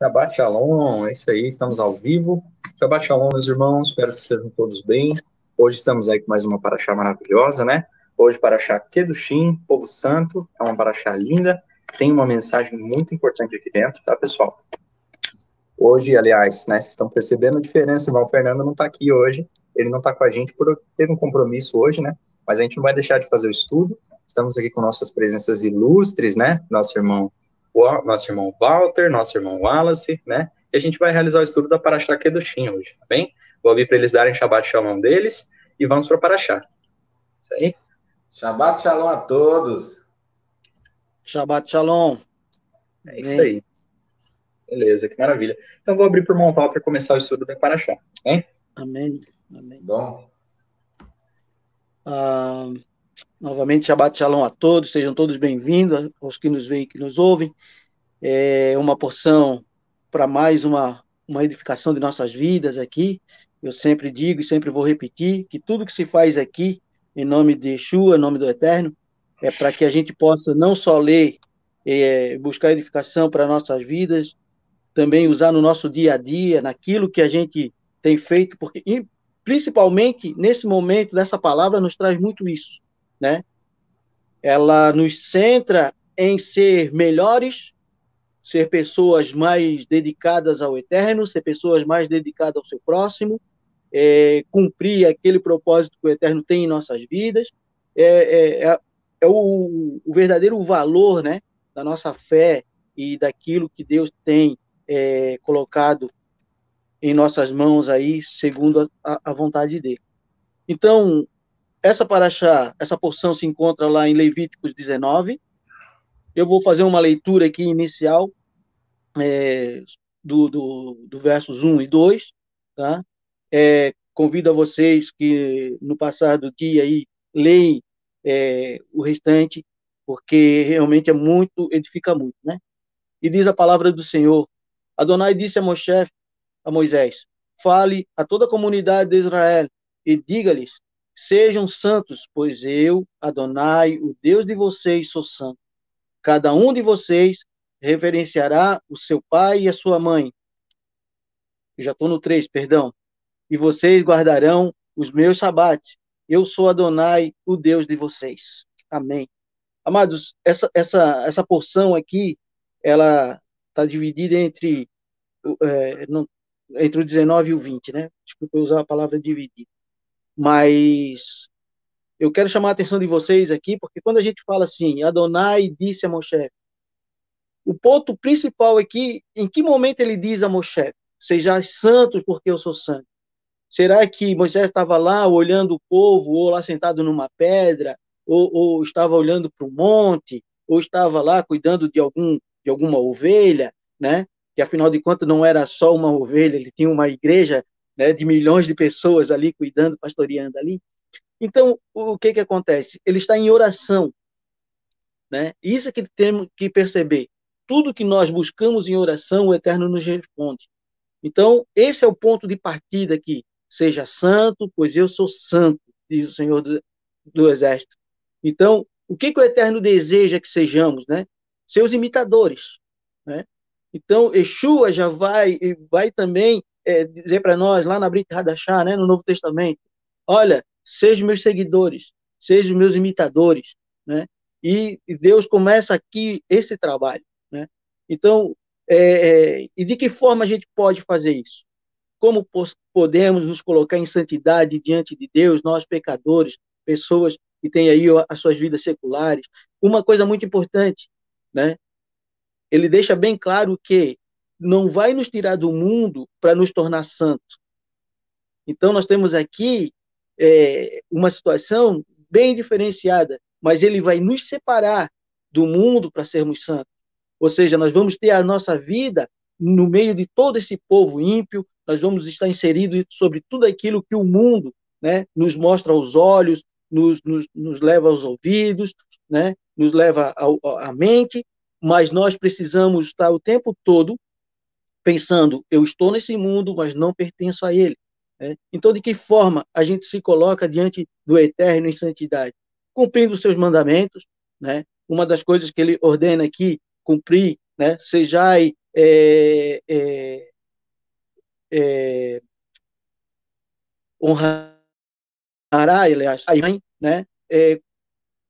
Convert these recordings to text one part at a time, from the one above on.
Shabbat Shalom, é isso aí, estamos ao vivo. Shabbat Shalom, meus irmãos, espero que estejam todos bem. Hoje estamos aí com mais uma paraxá maravilhosa, né? Hoje, paraxá Kedushim, Povo Santo, é uma paraxá linda, tem uma mensagem muito importante aqui dentro, tá, pessoal? Hoje, aliás, né, vocês estão percebendo a diferença, o irmão Fernando não está aqui hoje, ele não está com a gente, teve um compromisso hoje, né? Mas a gente não vai deixar de fazer o estudo, estamos aqui com nossas presenças ilustres, né? Nosso irmão Walter, nosso irmão Wallace, né? E a gente vai realizar o estudo da Paraxá Kedushim hoje, tá bem? Vou abrir para eles darem Shabbat Shalom deles e vamos para a Paraxá. Isso aí? Shabbat Shalom a todos. Shabbat Shalom. É isso aí. Beleza, que maravilha. Então vou abrir para o irmão Walter começar o estudo da Paraxá, tá bem? Amém. Amém. Bom. Novamente, Shabbat Shalom a todos, sejam todos bem-vindos, aos que nos veem e que nos ouvem. É uma porção para mais uma edificação de nossas vidas aqui. Eu sempre digo e sempre vou repetir que tudo que se faz aqui, em nome de Yeshua, em nome do Eterno, é para que a gente possa não só ler, buscar edificação para nossas vidas, também usar no nosso dia a dia, naquilo que a gente tem feito, porque principalmente nesse momento dessa palavra nos traz muito isso, né? Ela nos centra em ser melhores, ser pessoas mais dedicadas ao Eterno, ser pessoas mais dedicadas ao seu próximo, cumprir aquele propósito que o Eterno tem em nossas vidas, é o verdadeiro valor, né, da nossa fé e daquilo que Deus tem colocado em nossas mãos aí, segundo a vontade dele. Então, essa paraxá, essa porção se encontra lá em Levíticos 19. Eu vou fazer uma leitura aqui inicial do versos 1 e 2, tá? Convido a vocês que no passar do dia aí leem o restante, porque realmente edifica muito, né? E diz a palavra do Senhor: Adonai disse a Moisés: fale a toda a comunidade de Israel e diga-lhes: sejam santos, pois eu, Adonai, o Deus de vocês, sou santo. Cada um de vocês reverenciará o seu pai e a sua mãe. Eu já estou no 3, perdão. E vocês guardarão os meus sabates. Eu sou Adonai, o Deus de vocês. Amém. Amados, essa porção aqui, ela está dividida entre o 19 e o 20, né? Desculpa eu usar a palavra dividir. Mas eu quero chamar a atenção de vocês aqui, porque quando a gente fala assim, Adonai disse a Moshe, o ponto principal aqui, em que momento ele diz a Moshe, sejais santos porque eu sou santo? Será que Moisés estava lá olhando o povo, ou lá sentado numa pedra, ou estava olhando para o monte, ou estava lá cuidando de alguma ovelha, né? Que afinal de contas não era só uma ovelha, ele tinha uma igreja, né, de milhões de pessoas ali cuidando, pastoreando ali. Então, o que acontece? Ele está em oração, né? Isso é que temos que perceber. Tudo que nós buscamos em oração, o Eterno nos responde. Então, esse é o ponto de partida aqui. Seja santo, pois eu sou santo, diz o Senhor do Exército. Então, o que o Eterno deseja que sejamos, né? Seus imitadores, né? Então, Yeshua já vai também dizer para nós, lá na Brit Hadashah, né, no Novo Testamento, olha, sejam meus seguidores, sejam meus imitadores, né? E Deus começa aqui esse trabalho, né? Então, e de que forma a gente pode fazer isso? Como podemos nos colocar em santidade diante de Deus, nós pecadores, pessoas que têm aí as suas vidas seculares? Uma coisa muito importante, né? Ele deixa bem claro que não vai nos tirar do mundo para nos tornar santos. Então, nós temos aqui uma situação bem diferenciada, mas ele vai nos separar do mundo para sermos santos. Ou seja, nós vamos ter a nossa vida no meio de todo esse povo ímpio, nós vamos estar inseridos sobre tudo aquilo que o mundo, né, nos mostra aos olhos, nos leva aos ouvidos, né, nos leva à mente, mas nós precisamos estar o tempo todo pensando, eu estou nesse mundo, mas não pertenço a ele. Né? Então, de que forma a gente se coloca diante do Eterno em santidade? Cumprindo os seus mandamentos, né? Uma das coisas que ele ordena aqui, cumprir, né? Sejai é, é, é, honrará, aliás, a mãe, né?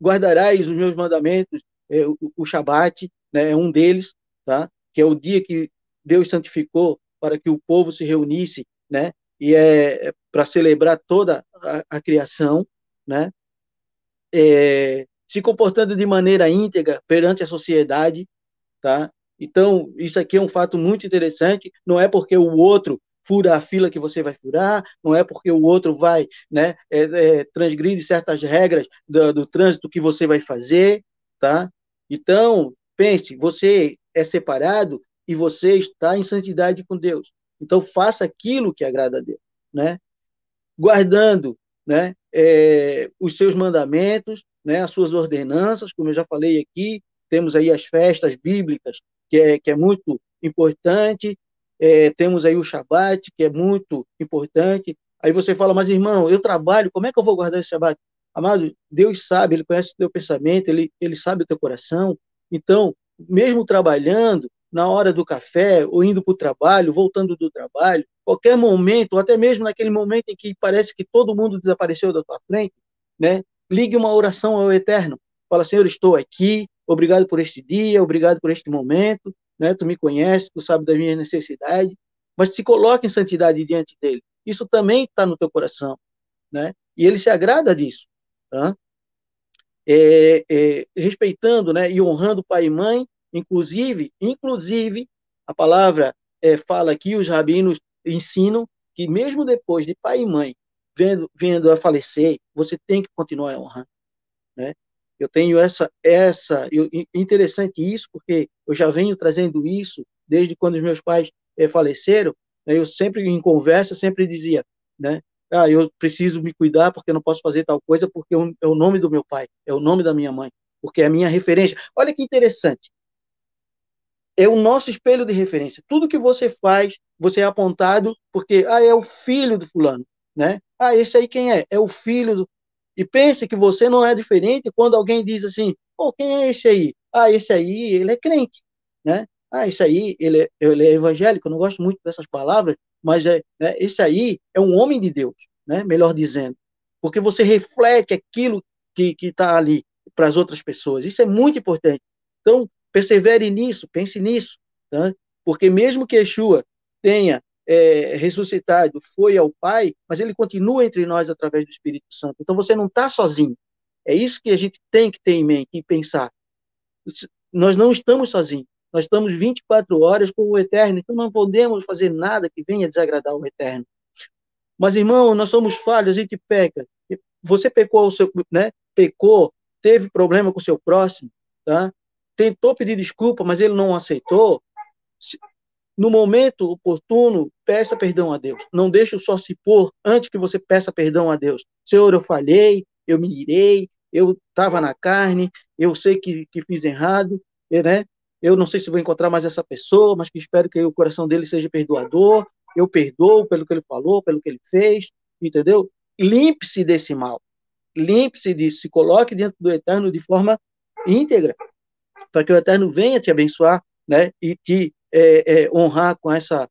Guardarás os meus mandamentos, o Shabat, né, é um deles, tá? Que é o dia que Deus santificou para que o povo se reunisse, né? E para celebrar toda a criação, né? Se comportando de maneira íntegra perante a sociedade, tá? Então, isso aqui é um fato muito interessante, não é porque o outro fura a fila que você vai furar, não é porque o outro vai, né, transgride certas regras do trânsito que você vai fazer, tá? Então, pense, você é separado e você está em santidade com Deus. Então, faça aquilo que agrada a Deus, né? Guardando, né, os seus mandamentos, né, as suas ordenanças, como eu já falei aqui, temos aí as festas bíblicas, que é muito importante, temos aí o Shabat, que é muito importante. Aí você fala, mas irmão, eu trabalho, como é que eu vou guardar esse Shabat? Amado, Deus sabe, Ele conhece o teu pensamento, Ele sabe o teu coração. Então, mesmo trabalhando, na hora do café, ou indo para o trabalho, voltando do trabalho, qualquer momento, ou até mesmo naquele momento em que parece que todo mundo desapareceu da tua frente, né? Ligue uma oração ao Eterno. Fala, Senhor, estou aqui, obrigado por este dia, obrigado por este momento, né? Tu me conheces, tu sabes das minhas necessidades, mas se coloque em santidade diante dele. Isso também está no teu coração, né? E ele se agrada disso, tá? Respeitando, né, e honrando pai e mãe, inclusive a palavra fala aqui, os rabinos ensinam que mesmo depois de pai e mãe vendo a falecer, você tem que continuar honrando, né? Eu tenho interessante isso, porque eu já venho trazendo isso desde quando os meus pais faleceram, né? Eu sempre, em conversa, sempre dizia, né? Eu preciso me cuidar porque eu não posso fazer tal coisa porque é o nome do meu pai, é o nome da minha mãe, porque é a minha referência. Olha que interessante. É o nosso espelho de referência. Tudo que você faz, você é apontado porque, é o filho do fulano, né? Esse aí quem é? É o filho do... E pense que você não é diferente quando alguém diz assim, pô, quem é esse aí? Esse aí, ele é crente, né? Esse aí, ele é evangélico, eu não gosto muito dessas palavras, mas né, esse aí é um homem de Deus, né? Melhor dizendo. Porque você reflete aquilo que está ali para as outras pessoas. Isso é muito importante. Então, persevere nisso, pense nisso, tá? Porque mesmo que Yeshua tenha ressuscitado, foi ao Pai, mas ele continua entre nós através do Espírito Santo. Então você não está sozinho. É isso que a gente tem que ter em mente e pensar. Nós não estamos sozinhos. Nós estamos 24 horas com o Eterno, então não podemos fazer nada que venha desagradar o Eterno. Mas, irmão, nós somos falhos, a gente peca. Você pecou, né? Pecou, teve problema com o seu próximo, tá? Tentou pedir desculpa, mas ele não aceitou. No momento oportuno, peça perdão a Deus. Não deixe o sol se pôr antes que você peça perdão a Deus. Senhor, eu falhei, eu me irei, eu estava na carne, eu sei que fiz errado, né? Eu não sei se vou encontrar mais essa pessoa, mas que espero que o coração dele seja perdoador. Eu perdoo pelo que ele falou, pelo que ele fez, entendeu? Limpe-se desse mal. Limpe-se disso, se coloque dentro do Eterno de forma íntegra, para que o Eterno venha te abençoar, né? E te honrar com essa,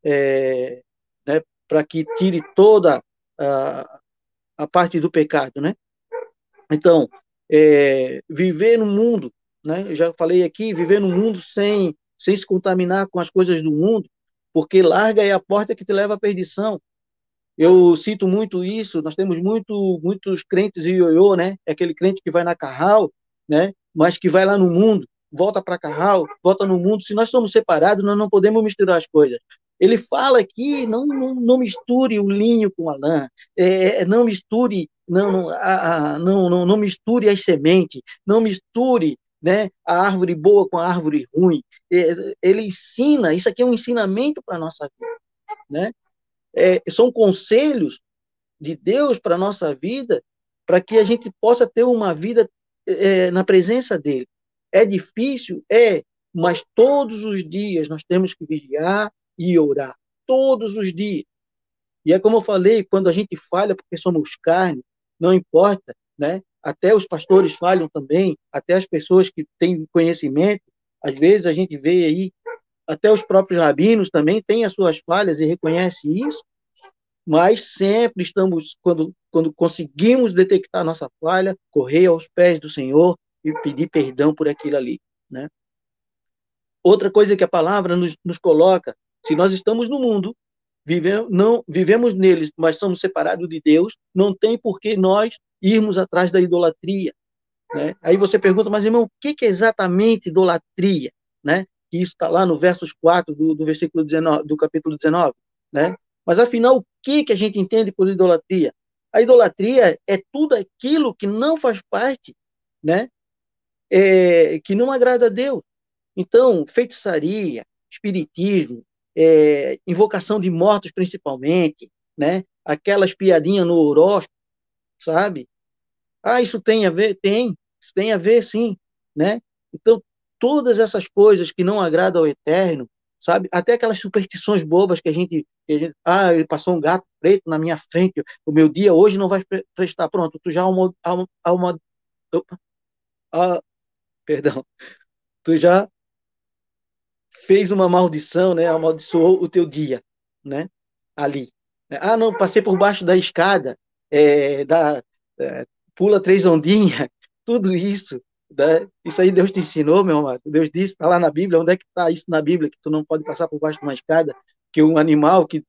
né? Para que tire toda a parte do pecado, né? Então, viver no mundo, né? Eu já falei aqui, viver no mundo sem se contaminar com as coisas do mundo, porque larga é a porta que te leva à perdição. Eu cito muito isso, nós temos muitos crentes ioiô, né? É aquele crente que vai na Carral, né? Mas que vai lá no mundo, volta para Carral, volta no mundo. Se nós estamos separados, nós não podemos misturar as coisas. Ele fala aqui, não misture o linho com a lã, não misture, não misture as sementes, não misture, né, a árvore boa com a árvore ruim. Ele ensina, isso aqui é um ensinamento para a nossa vida, né? São conselhos de Deus para a nossa vida, para que a gente possa ter uma vida na presença dele. É difícil? Mas todos os dias nós temos que vigiar e orar. Todos os dias. E é como eu falei, quando a gente falha porque somos carne, não importa, né? Até os pastores falham também, até as pessoas que têm conhecimento, às vezes a gente vê aí até os próprios rabinos também têm as suas falhas e reconhecem isso, mas sempre estamos, quando conseguimos detectar nossa falha, correr aos pés do Senhor e pedir perdão por aquilo ali, né? Outra coisa que a palavra nos coloca, se nós estamos no mundo, não vivemos neles, mas somos separados de Deus, não tem por que nós irmos atrás da idolatria, né? Aí você pergunta, mas irmão, o que é exatamente idolatria, né? Isso está lá no versos 4 do versículo 19, do capítulo 19, né? Mas afinal, o que a gente entende por idolatria? A idolatria é tudo aquilo que não faz parte, né? Que não agrada a Deus. Então, feitiçaria, espiritismo, invocação de mortos principalmente, né? Aquelas piadinhas no horóscopo, sabe? Ah, isso tem a ver? Tem. Isso tem a ver, sim, né? Então, todas essas coisas que não agradam ao Eterno, sabe? Até aquelas superstições bobas ele passou um gato preto na minha frente, o meu dia hoje não vai prestar. Pronto, tu já opa, ah, perdão, tu já fez uma maldição, né? Amaldiçoou o teu dia, né? Ali. Ah, não, passei por baixo da escada, é, da, é, pula 3 ondinhas, tudo isso. Né? Isso aí Deus te ensinou, meu amado. Deus disse, está lá na Bíblia. Onde é que está isso na Bíblia? Que tu não pode passar por baixo de uma escada, que um animal que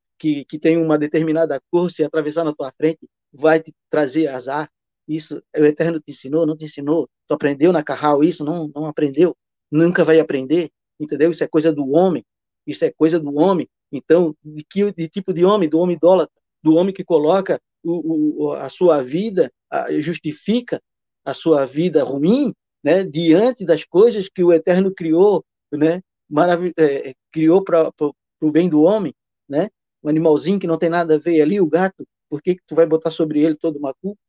tem uma determinada cor, se atravessar na tua frente, vai te trazer azar. Isso o Eterno te ensinou, não te ensinou? Tu aprendeu na Carral isso? Não, não aprendeu. Nunca vai aprender, entendeu? Isso é coisa do homem. Isso é coisa do homem. Então, de tipo de homem? Do homem idólatra, do homem que coloca a sua vida, justifica a sua vida ruim, né, diante das coisas que o Eterno criou, né, criou para o bem do homem, né, um animalzinho que não tem nada a ver ali, o gato, por que tu vai botar sobre ele toda uma culpa?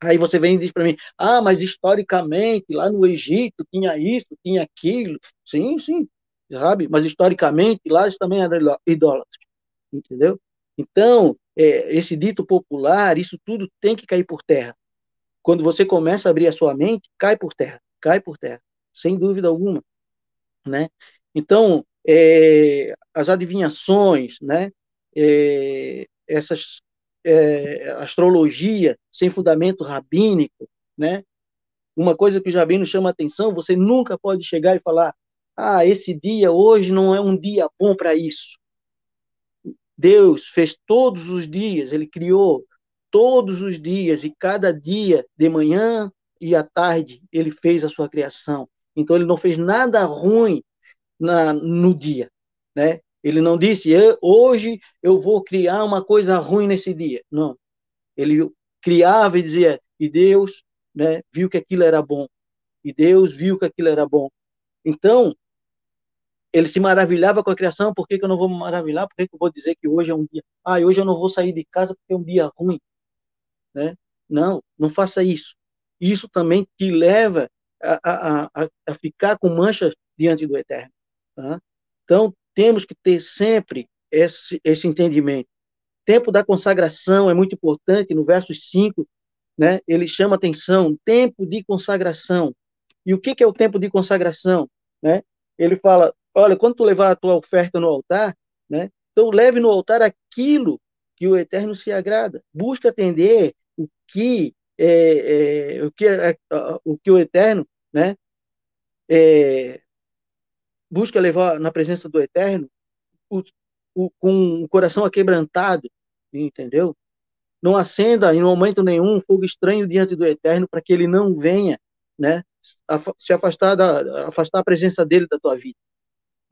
Aí você vem e diz para mim, ah, mas historicamente, lá no Egito, tinha isso, tinha aquilo. Sim, sim, sabe? Mas historicamente, lá eles também eram idólatras, entendeu? Então, esse dito popular, isso tudo tem que cair por terra. Quando você começa a abrir a sua mente, cai por terra, sem dúvida alguma, né? Então, as adivinhações, né? Essas astrologia sem fundamento rabínico, né? Uma coisa que o Jabino chama a atenção, você nunca pode chegar e falar, ah, esse dia hoje não é um dia bom para isso. Deus fez todos os dias, ele criou todos os dias, e cada dia, de manhã e à tarde, ele fez a sua criação. Então, ele não fez nada ruim no dia, né? Ele não disse, hoje eu vou criar uma coisa ruim nesse dia. Não. Ele criava e dizia, e Deus, né, viu que aquilo era bom. E Deus viu que aquilo era bom. Então, ele se maravilhava com a criação, por que eu não vou me maravilhar? Por que eu vou dizer que hoje é um dia... Ah, hoje eu não vou sair de casa porque é um dia ruim, né? Não, não faça isso. Isso também te leva a ficar com manchas diante do Eterno. Tá? Então, temos que ter sempre esse entendimento. Tempo da consagração é muito importante, no verso 5, né? Ele chama atenção, tempo de consagração. E o que é o tempo de consagração? Né? Ele fala, olha, quando tu levar a tua oferta no altar, né? Então leve no altar aquilo que o Eterno se agrada. Busca atender o que o Eterno, né? Busca levar na presença do Eterno com o coração aquebrantado, entendeu? Não acenda em momento nenhum fogo estranho diante do Eterno para que ele não venha, né, se afastar a presença dele da tua vida.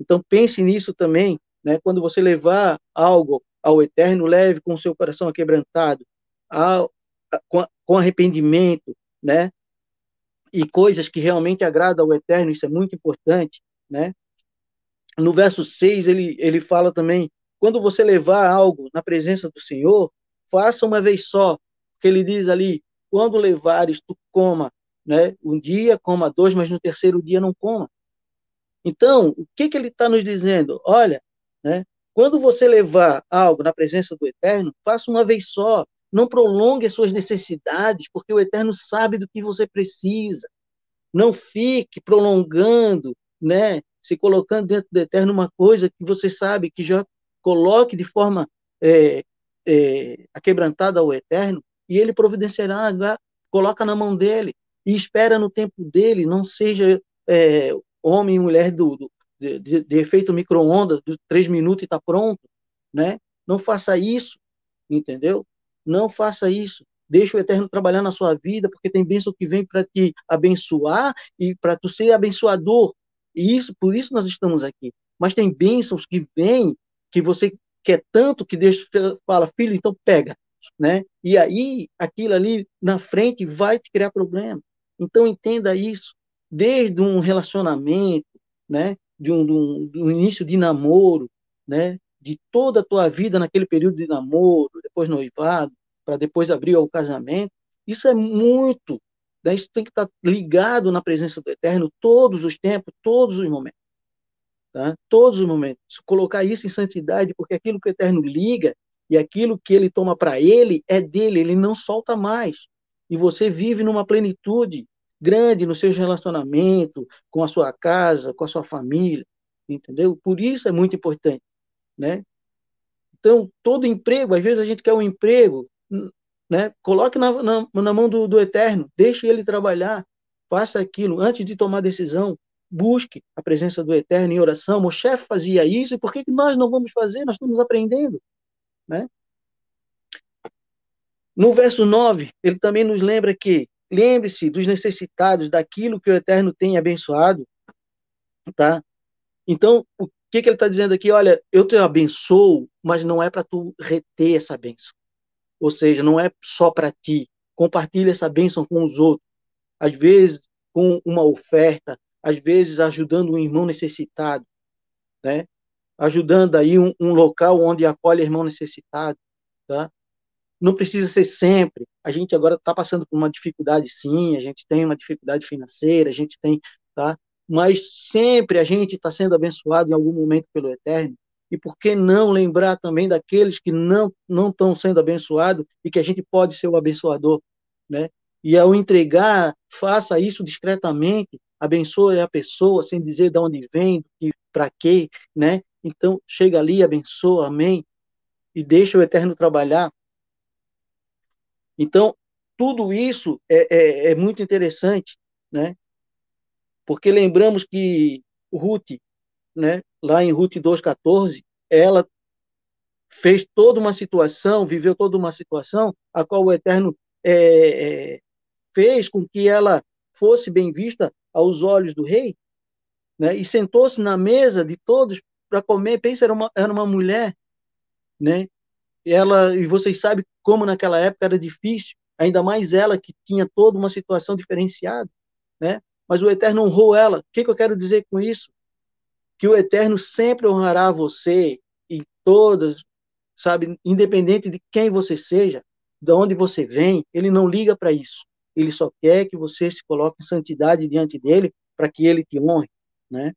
Então pense nisso também, né? Quando você levar algo ao Eterno, leve com o seu coração aquebrantado, com arrependimento, né? E coisas que realmente agradam ao Eterno, isso é muito importante, né? No verso 6, ele fala também, quando você levar algo na presença do Senhor, faça uma vez só, porque ele diz ali, quando levares, tu coma, né? Um dia, coma dois, mas no terceiro dia não coma. Então, o que ele está nos dizendo? Olha, né? Quando você levar algo na presença do Eterno, faça uma vez só, não prolongue as suas necessidades, porque o Eterno sabe do que você precisa. Não fique prolongando, né? se colocando dentro do Eterno uma coisa que você sabe que já coloque de forma aquebrantada ao Eterno, e ele providenciará, coloca na mão dele, e espera no tempo dele, não seja homem e mulher de efeito micro-ondas, de 3 minutos e está pronto, né? Não faça isso, entendeu? Não faça isso. Deixa o Eterno trabalhar na sua vida, porque tem bênção que vem para te abençoar e para tu ser abençoador. E isso, por isso nós estamos aqui. Mas tem bênçãos que vêm, que você quer tanto, que Deus fala, filho, então pega, né? E aí, aquilo ali na frente vai te criar problema. Então, entenda isso. Desde um relacionamento, né? Do início de namoro, né? De toda a tua vida naquele período de namoro, depois noivado, para depois abrir ao casamento, isso é muito, né? Isso tem que estar ligado na presença do Eterno todos os tempos, todos os momentos, tá? Todos os momentos. Colocar isso em santidade, porque aquilo que o Eterno liga e aquilo que ele toma para ele é dele, ele não solta mais. E você vive numa plenitude grande nos seus relacionamentos, com a sua casa, com a sua família, entendeu? Por isso é muito importante, né? Então, todo emprego, às vezes a gente quer um emprego, né? Coloque na mão do Eterno, deixe ele trabalhar, faça aquilo. Antes de tomar decisão, busque a presença do Eterno em oração. O chefe fazia isso, e por que nós não vamos fazer? Nós estamos aprendendo, né? No verso 9, ele também nos lembra que lembre-se dos necessitados, daquilo que o Eterno tem abençoado, tá? Então, o que ele está dizendo aqui? Olha, eu te abençoo, mas não é para tu reter essa bênção. Ou seja, não é só para ti. Compartilha essa bênção com os outros. Às vezes, com uma oferta, às vezes ajudando um irmão necessitado, né? Ajudando aí um local onde acolhe irmão necessitado, tá? Não precisa ser sempre. A gente agora está passando por uma dificuldade, sim, a gente tem uma dificuldade financeira, a gente tem, tá? Mas sempre a gente está sendo abençoado em algum momento pelo Eterno. E por que não lembrar também daqueles que não estão sendo abençoados e que a gente pode ser o abençoador, né? E ao entregar, faça isso discretamente, abençoe a pessoa sem dizer de onde vem, para quê, né? Então, chega ali, abençoa, amém, e deixa o Eterno trabalhar. Então, tudo isso é muito interessante, né? Porque lembramos que Ruth, né, lá em Ruth 2,14, ela fez toda uma situação, viveu toda uma situação, a qual o Eterno fez com que ela fosse bem vista aos olhos do rei, né? E sentou-se na mesa de todos para comer. Pensa, era uma mulher, né? E vocês sabem como naquela época era difícil, ainda mais ela que tinha toda uma situação diferenciada, né? Mas o Eterno honrou ela. O que eu quero dizer com isso? Que o Eterno sempre honrará você em todas, sabe, independente de quem você seja, de onde você vem, ele não liga para isso. Ele só quer que você se coloque em santidade diante dele para que ele te honre, né?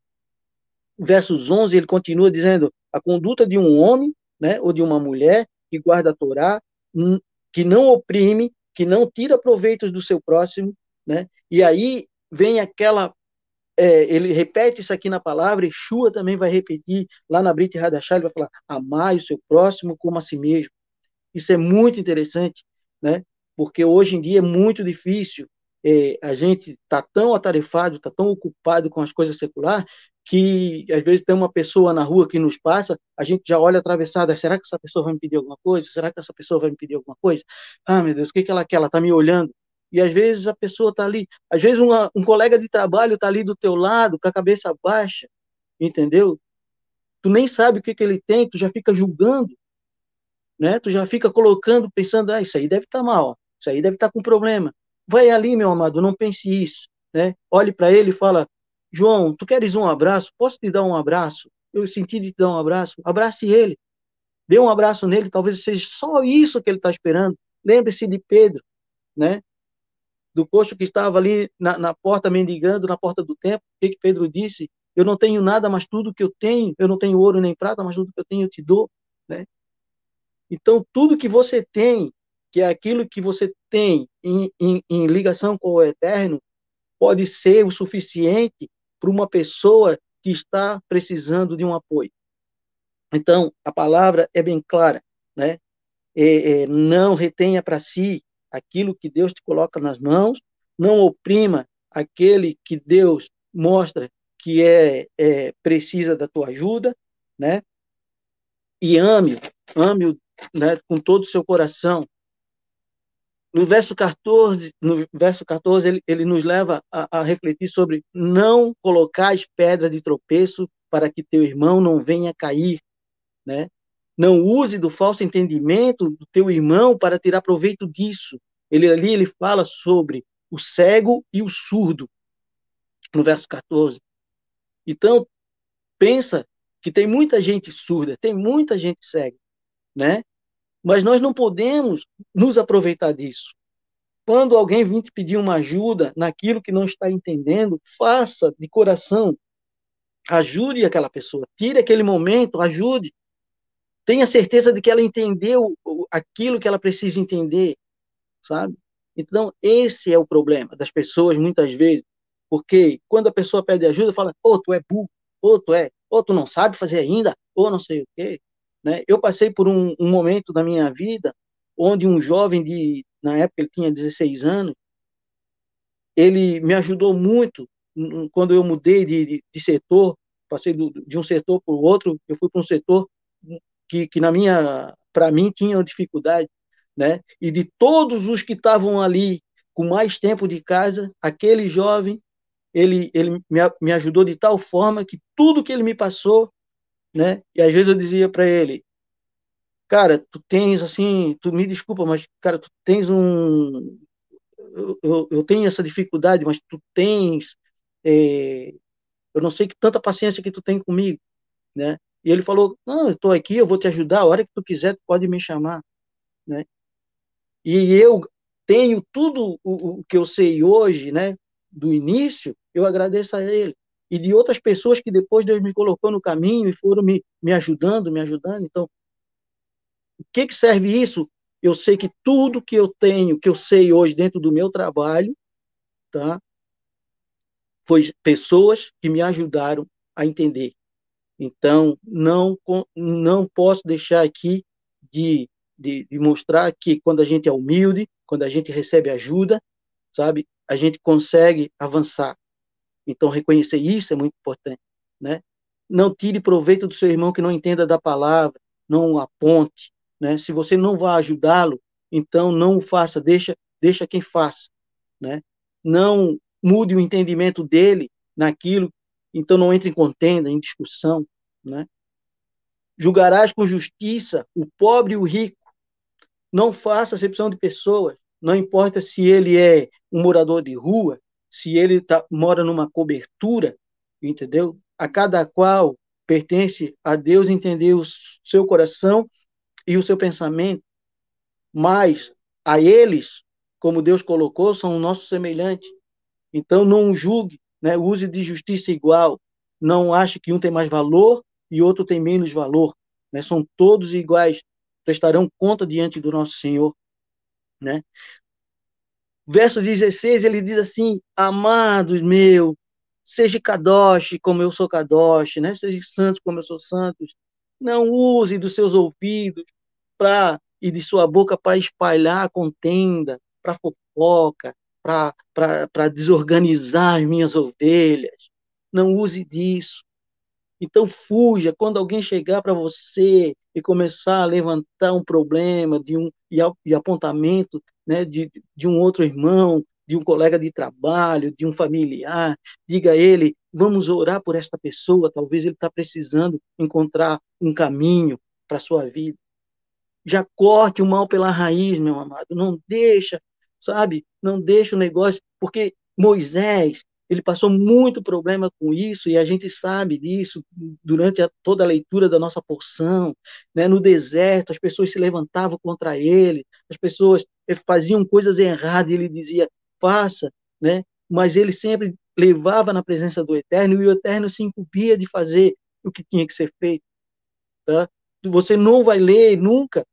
Versos 11, ele continua dizendo: a conduta de um homem, né, ou de uma mulher que guarda a Torá, que não oprime, que não tira proveitos do seu próximo, né? E aí vem aquela ele repete isso aqui na palavra, Yeshua também vai repetir lá na Brit Hadashah, ele vai falar: amai o seu próximo como a si mesmo. Isso é muito interessante, né? Porque hoje em dia é muito difícil, a gente está tão atarefado, está tão ocupado com as coisas seculares, que às vezes tem uma pessoa na rua que nos passa, a gente já olha atravessada: será que essa pessoa vai me pedir alguma coisa? Será que essa pessoa vai me pedir alguma coisa? Ah, meu Deus, o que ela quer? Ela está me olhando. E às vezes a pessoa está ali, às vezes um colega de trabalho está ali do teu lado, com a cabeça baixa, entendeu? Tu nem sabe o que ele tem, tu já fica julgando, né? Tu já fica colocando, pensando: isso aí deve estar mal, isso aí deve estar com problema. Vai ali, meu amado, não pense isso, né? Olhe para ele e fala: João, tu queres um abraço? Posso te dar um abraço? Eu senti de te dar um abraço. Abrace ele, dê um abraço nele, talvez seja só isso que ele está esperando. Lembre-se de Pedro, né? Do coxo que estava ali na porta mendigando, na porta do templo. O que Pedro disse? Eu não tenho nada, mas tudo que eu tenho, eu não tenho ouro nem prata, mas tudo que eu tenho eu te dou, né? Então, tudo que você tem, que é aquilo que você tem em ligação com o Eterno, pode ser o suficiente para uma pessoa que está precisando de um apoio. Então, a palavra é bem clara, né? Não retenha para si aquilo que Deus te coloca nas mãos, não oprima aquele que Deus mostra que precisa da tua ajuda, né? E ame-o, né, com todo o seu coração. No verso 14 ele nos leva a refletir sobre não colocais pedra de tropeço para que teu irmão não venha cair, né? Não use do falso entendimento do teu irmão para tirar proveito disso. Ele fala sobre o cego e o surdo, no verso 14. Então, pensa que tem muita gente surda, tem muita gente cega, né? Mas nós não podemos nos aproveitar disso. Quando alguém vir te pedir uma ajuda naquilo que não está entendendo, faça de coração, ajude aquela pessoa, tire aquele momento, ajude. Tenha certeza de que ela entendeu aquilo que ela precisa entender, sabe? Então, esse é o problema das pessoas, muitas vezes, porque quando a pessoa pede ajuda, fala, pô, tu é burro, ou tu não sabe fazer ainda, ou não sei o quê, né? Eu passei por um momento da minha vida onde um jovem na época ele tinha 16 anos, ele me ajudou muito quando eu mudei de setor, passei de um setor para o outro, eu fui para um setor que para mim tinha dificuldade, né? E de todos os que estavam ali com mais tempo de casa, aquele jovem, ele me ajudou de tal forma que tudo que ele me passou, né? E às vezes eu dizia para ele, cara, tu tens assim, tu me desculpa, mas cara, tu tens eu tenho essa dificuldade, mas tu tens, eu não sei que tanta paciência que tu tem comigo, né? E ele falou, não, eu estou aqui, eu vou te ajudar, a hora que tu quiser, tu pode me chamar, né? E eu tenho tudo o que eu sei hoje, né, do início, eu agradeço a ele. E de outras pessoas que depois Deus me colocou no caminho e foram me ajudando, me ajudando. Então, o que serve isso? Eu sei que tudo que eu tenho, que eu sei hoje dentro do meu trabalho, tá, foi pessoas que me ajudaram a entender. Então, não posso deixar aqui de mostrar que quando a gente é humilde, quando a gente recebe ajuda, sabe, a gente consegue avançar. Então, reconhecer isso é muito importante, né? Não tire proveito do seu irmão que não entenda da palavra, não o aponte, né? Se você não vai ajudá-lo, então não o faça, deixa quem faça, né? Não mude o entendimento dele naquilo, então não entre em contenda, em discussão, né? Julgarás com justiça o pobre e o rico. Não faça acepção de pessoas. Não importa se ele é um morador de rua, se ele mora numa cobertura, entendeu? A cada qual pertence a Deus entender o seu coração e o seu pensamento. Mas a eles, como Deus colocou, são o nosso semelhante. Então não julgue, né? Use de justiça igual. Não ache que um tem mais valor e outro tem menos valor, né? São todos iguais, prestarão conta diante do nosso Senhor, né? Verso 16, ele diz assim, amados meus, seja kadosh como eu sou kadosh, né? Seja santos como eu sou santos. Não use dos seus ouvidos e de sua boca para espalhar contenda, para fofoca, para desorganizar as minhas ovelhas. Não use disso. Então, fuja quando alguém chegar para você e começar a levantar um problema e apontamento, né, de um outro irmão, de um colega de trabalho, de um familiar. Diga a ele: vamos orar por esta pessoa, talvez ele está precisando encontrar um caminho para a sua vida. Já corte o mal pela raiz, meu amado. Não deixa, sabe? Não deixa o negócio, porque Moisés, ele passou muito problema com isso, e a gente sabe disso durante toda a leitura da nossa porção, né? No deserto, as pessoas se levantavam contra ele, as pessoas faziam coisas erradas, e ele dizia, faça, né? Mas ele sempre levava na presença do Eterno, e o Eterno se incumbia de fazer o que tinha que ser feito, tá? Você não vai ler nunca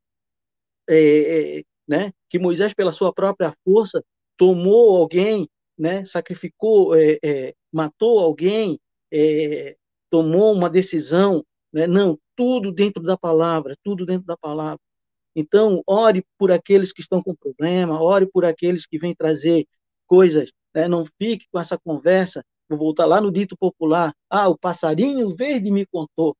né, que Moisés, pela sua própria força, tomou alguém, né, sacrificou, matou alguém, tomou uma decisão, né? Não, tudo dentro da palavra, tudo dentro da palavra. Então, ore por aqueles que estão com problema, ore por aqueles que vêm trazer coisas, né? Não fique com essa conversa, vou voltar lá no dito popular, o passarinho verde me contou.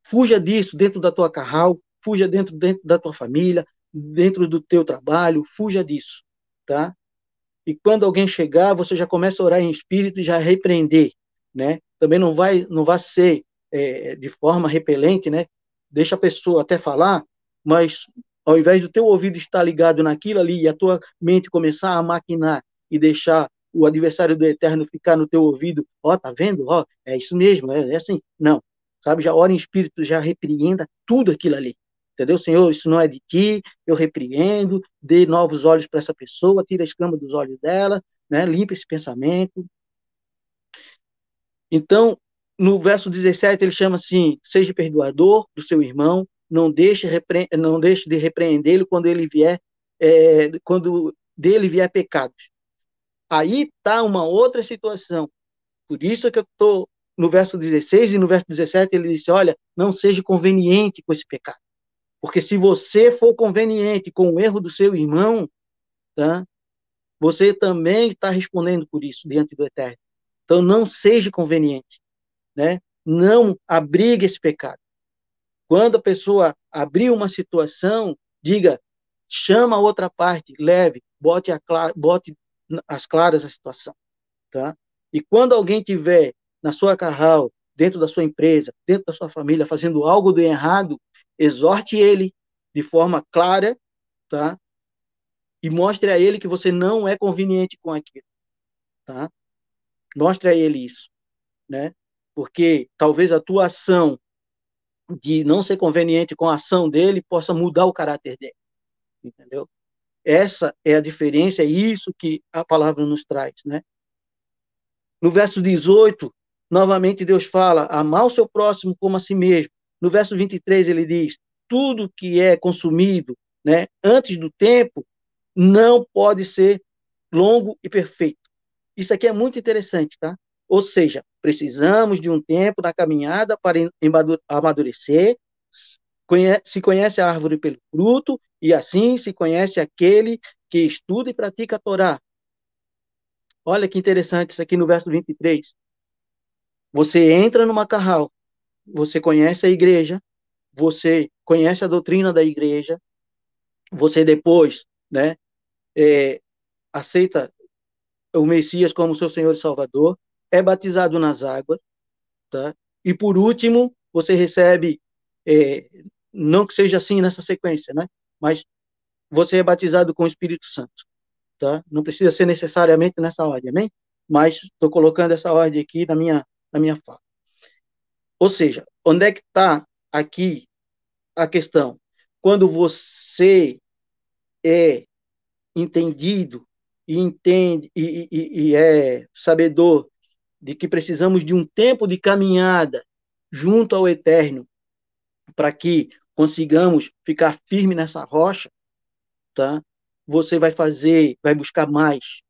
Fuja disso dentro da tua carral, fuja dentro da tua família, dentro do teu trabalho, fuja disso, tá? E quando alguém chegar, você já começa a orar em espírito e já repreender, né? Também não vai ser de forma repelente, né? Deixa a pessoa até falar, mas ao invés do teu ouvido estar ligado naquilo ali e a tua mente começar a maquinar e deixar o adversário do eterno ficar no teu ouvido, tá vendo? É isso mesmo, é assim. Não, sabe? Já ora em espírito, já repreenda tudo aquilo ali. Entendeu? Senhor, isso não é de ti, eu repreendo, dê novos olhos para essa pessoa, tira a escama dos olhos dela, né? Limpa esse pensamento. Então, no verso 17, ele chama assim: seja perdoador do seu irmão, não deixe de repreendê-lo quando ele vier, quando dele vier pecados. Aí está uma outra situação. Por isso que eu estou no verso 16 e no verso 17 ele disse: olha, não seja conveniente com esse pecado. Porque se você for conveniente com o erro do seu irmão, tá? Você também está respondendo por isso diante do Eterno. Então, não seja conveniente, né? Não abrigue esse pecado. Quando a pessoa abrir uma situação, diga, chama a outra parte, leve, bote às claras a situação, tá? E quando alguém tiver na sua carral, dentro da sua empresa, dentro da sua família, fazendo algo de errado, exorte ele de forma clara, tá? E mostre a ele que você não é conveniente com aquilo, tá? Mostre a ele isso, né? Porque talvez a tua ação de não ser conveniente com a ação dele possa mudar o caráter dele, entendeu? Essa é a diferença, é isso que a palavra nos traz, né? No verso 18, novamente Deus fala, amar o seu próximo como a si mesmo. No verso 23 ele diz, tudo que é consumido, né, antes do tempo, não pode ser longo e perfeito. Isso aqui é muito interessante, tá? Ou seja, precisamos de um tempo na caminhada para amadurecer, se conhece a árvore pelo fruto, e assim se conhece aquele que estuda e pratica a Torá. Olha que interessante isso aqui no verso 23. Você entra numa carral, você conhece a igreja, você conhece a doutrina da igreja, você depois, né, aceita o Messias como seu Senhor e Salvador, é batizado nas águas, tá? E por último, você recebe, não que seja assim nessa sequência, né? Mas você é batizado com o Espírito Santo, tá? Não precisa ser necessariamente nessa ordem, amém? Mas estou colocando essa ordem aqui na minha fala. Ou seja, onde é que está aqui a questão? Quando você é entendido e entende e é sabedor de que precisamos de um tempo de caminhada junto ao Eterno para que consigamos ficar firme nessa rocha, tá? Você vai buscar mais,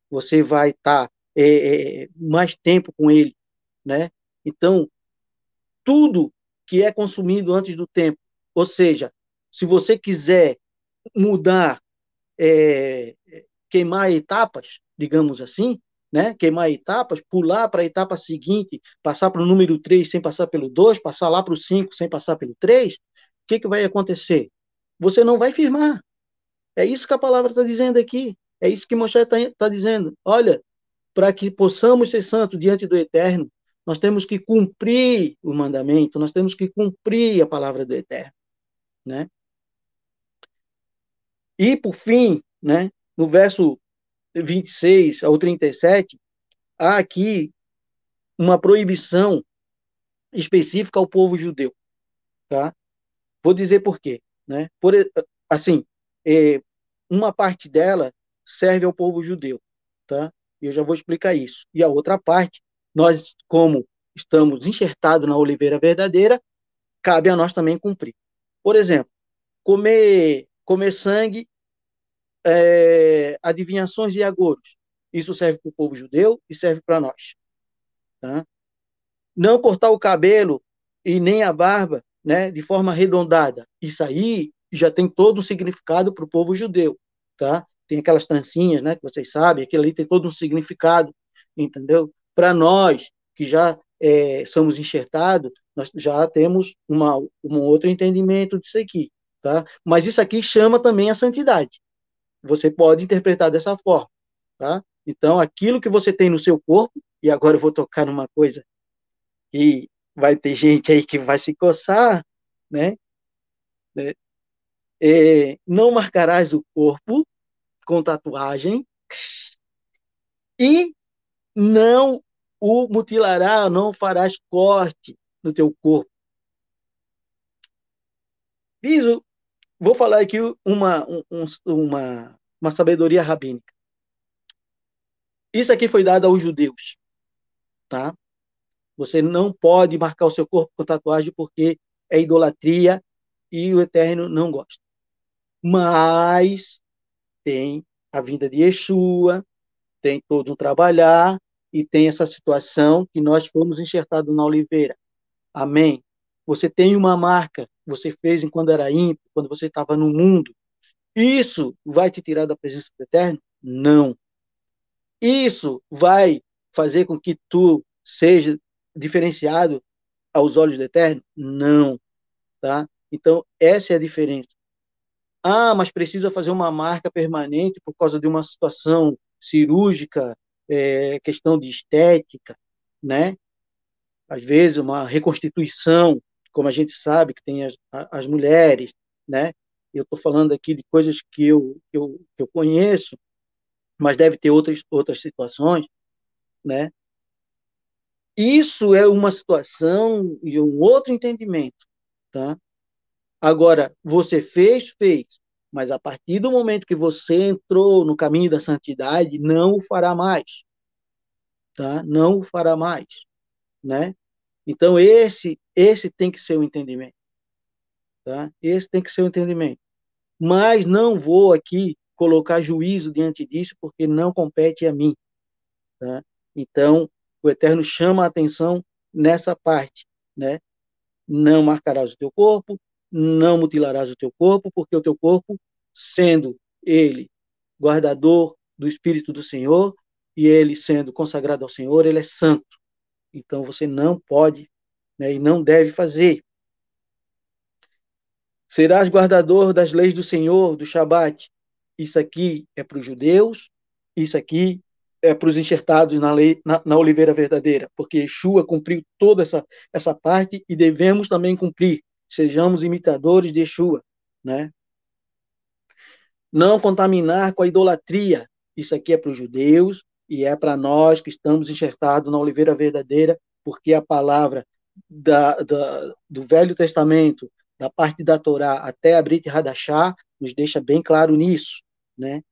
você vai estar mais tempo com Ele, né? Então, tudo que é consumido antes do tempo, ou seja, se você quiser mudar, queimar etapas, digamos assim, né? Queimar etapas, pular para a etapa seguinte, passar para o número 3 sem passar pelo 2, passar lá para o 5 sem passar pelo 3, o que vai acontecer? Você não vai firmar. É isso que a palavra está dizendo aqui. É isso que Moisés está dizendo. Olha, para que possamos ser santos diante do Eterno, nós temos que cumprir o mandamento, nós temos que cumprir a palavra do Eterno, né? E, por fim, né, no verso 26 ao 37, há aqui uma proibição específica ao povo judeu, tá? Vou dizer por quê, né? Assim, uma parte dela serve ao povo judeu, tá? E eu já vou explicar isso. E a outra parte, nós, como estamos enxertados na oliveira verdadeira, cabe a nós também cumprir. Por exemplo, comer sangue, adivinhações e agouros. Isso serve para o povo judeu e serve para nós, tá? Não cortar o cabelo e nem a barba, né, de forma arredondada. Isso aí já tem todo um significado para o povo judeu, tá? Tem aquelas trancinhas, né, que vocês sabem, aquilo ali tem todo um significado, entendeu? Para nós que já somos enxertados, nós já temos um outro entendimento disso aqui, tá? Mas isso aqui chama também a santidade. Você pode interpretar dessa forma, tá? Então, aquilo que você tem no seu corpo, e agora eu vou tocar numa coisa que vai ter gente aí que vai se coçar, né? Não marcarás o corpo com tatuagem e não o mutilará, não farás corte no teu corpo. Isso, vou falar aqui uma sabedoria rabínica. Isso aqui foi dado aos judeus, tá? Você não pode marcar o seu corpo com tatuagem porque é idolatria e o Eterno não gosta. Mas tem a vinda de Yeshua, tem todo um trabalhar e tem essa situação que nós fomos enxertados na oliveira. Amém? Você tem uma marca, você fez quando era ímpio, quando você estava no mundo. Isso vai te tirar da presença do Eterno? Não. Isso vai fazer com que tu seja diferenciado aos olhos do Eterno? Não, tá? Então, essa é a diferença. Ah, mas precisa fazer uma marca permanente por causa de uma situação cirúrgica, questão de estética, né? Às vezes, uma reconstituição, como a gente sabe que tem as mulheres, né? Eu estou falando aqui de coisas que eu conheço, mas deve ter outras situações, né? Isso é uma situação e um outro entendimento, tá? Agora, você fez, mas a partir do momento que você entrou no caminho da santidade, não o fará mais, tá? Não o fará mais, né? Então, esse tem que ser o entendimento, tá? Esse tem que ser o entendimento. Mas não vou aqui colocar juízo diante disso, porque não compete a mim, tá? Então, o Eterno chama a atenção nessa parte, né? Não marcarás o teu corpo, não mutilarás o teu corpo, porque o teu corpo, sendo ele guardador do Espírito do Senhor, e ele sendo consagrado ao Senhor, ele é santo. Então você não pode, né, e não deve fazer. Serás guardador das leis do Senhor, do Shabat. Isso aqui é para os judeus, isso aqui é para os enxertados na lei, na oliveira verdadeira, porque Yeshua cumpriu toda essa parte e devemos também cumprir. Sejamos imitadores de Yeshua, né? Não contaminar com a idolatria. Isso aqui é para os judeus e é para nós que estamos enxertados na oliveira verdadeira, porque a palavra do Velho Testamento, da parte da Torá até a Brit Hadashah, nos deixa bem claro nisso, né?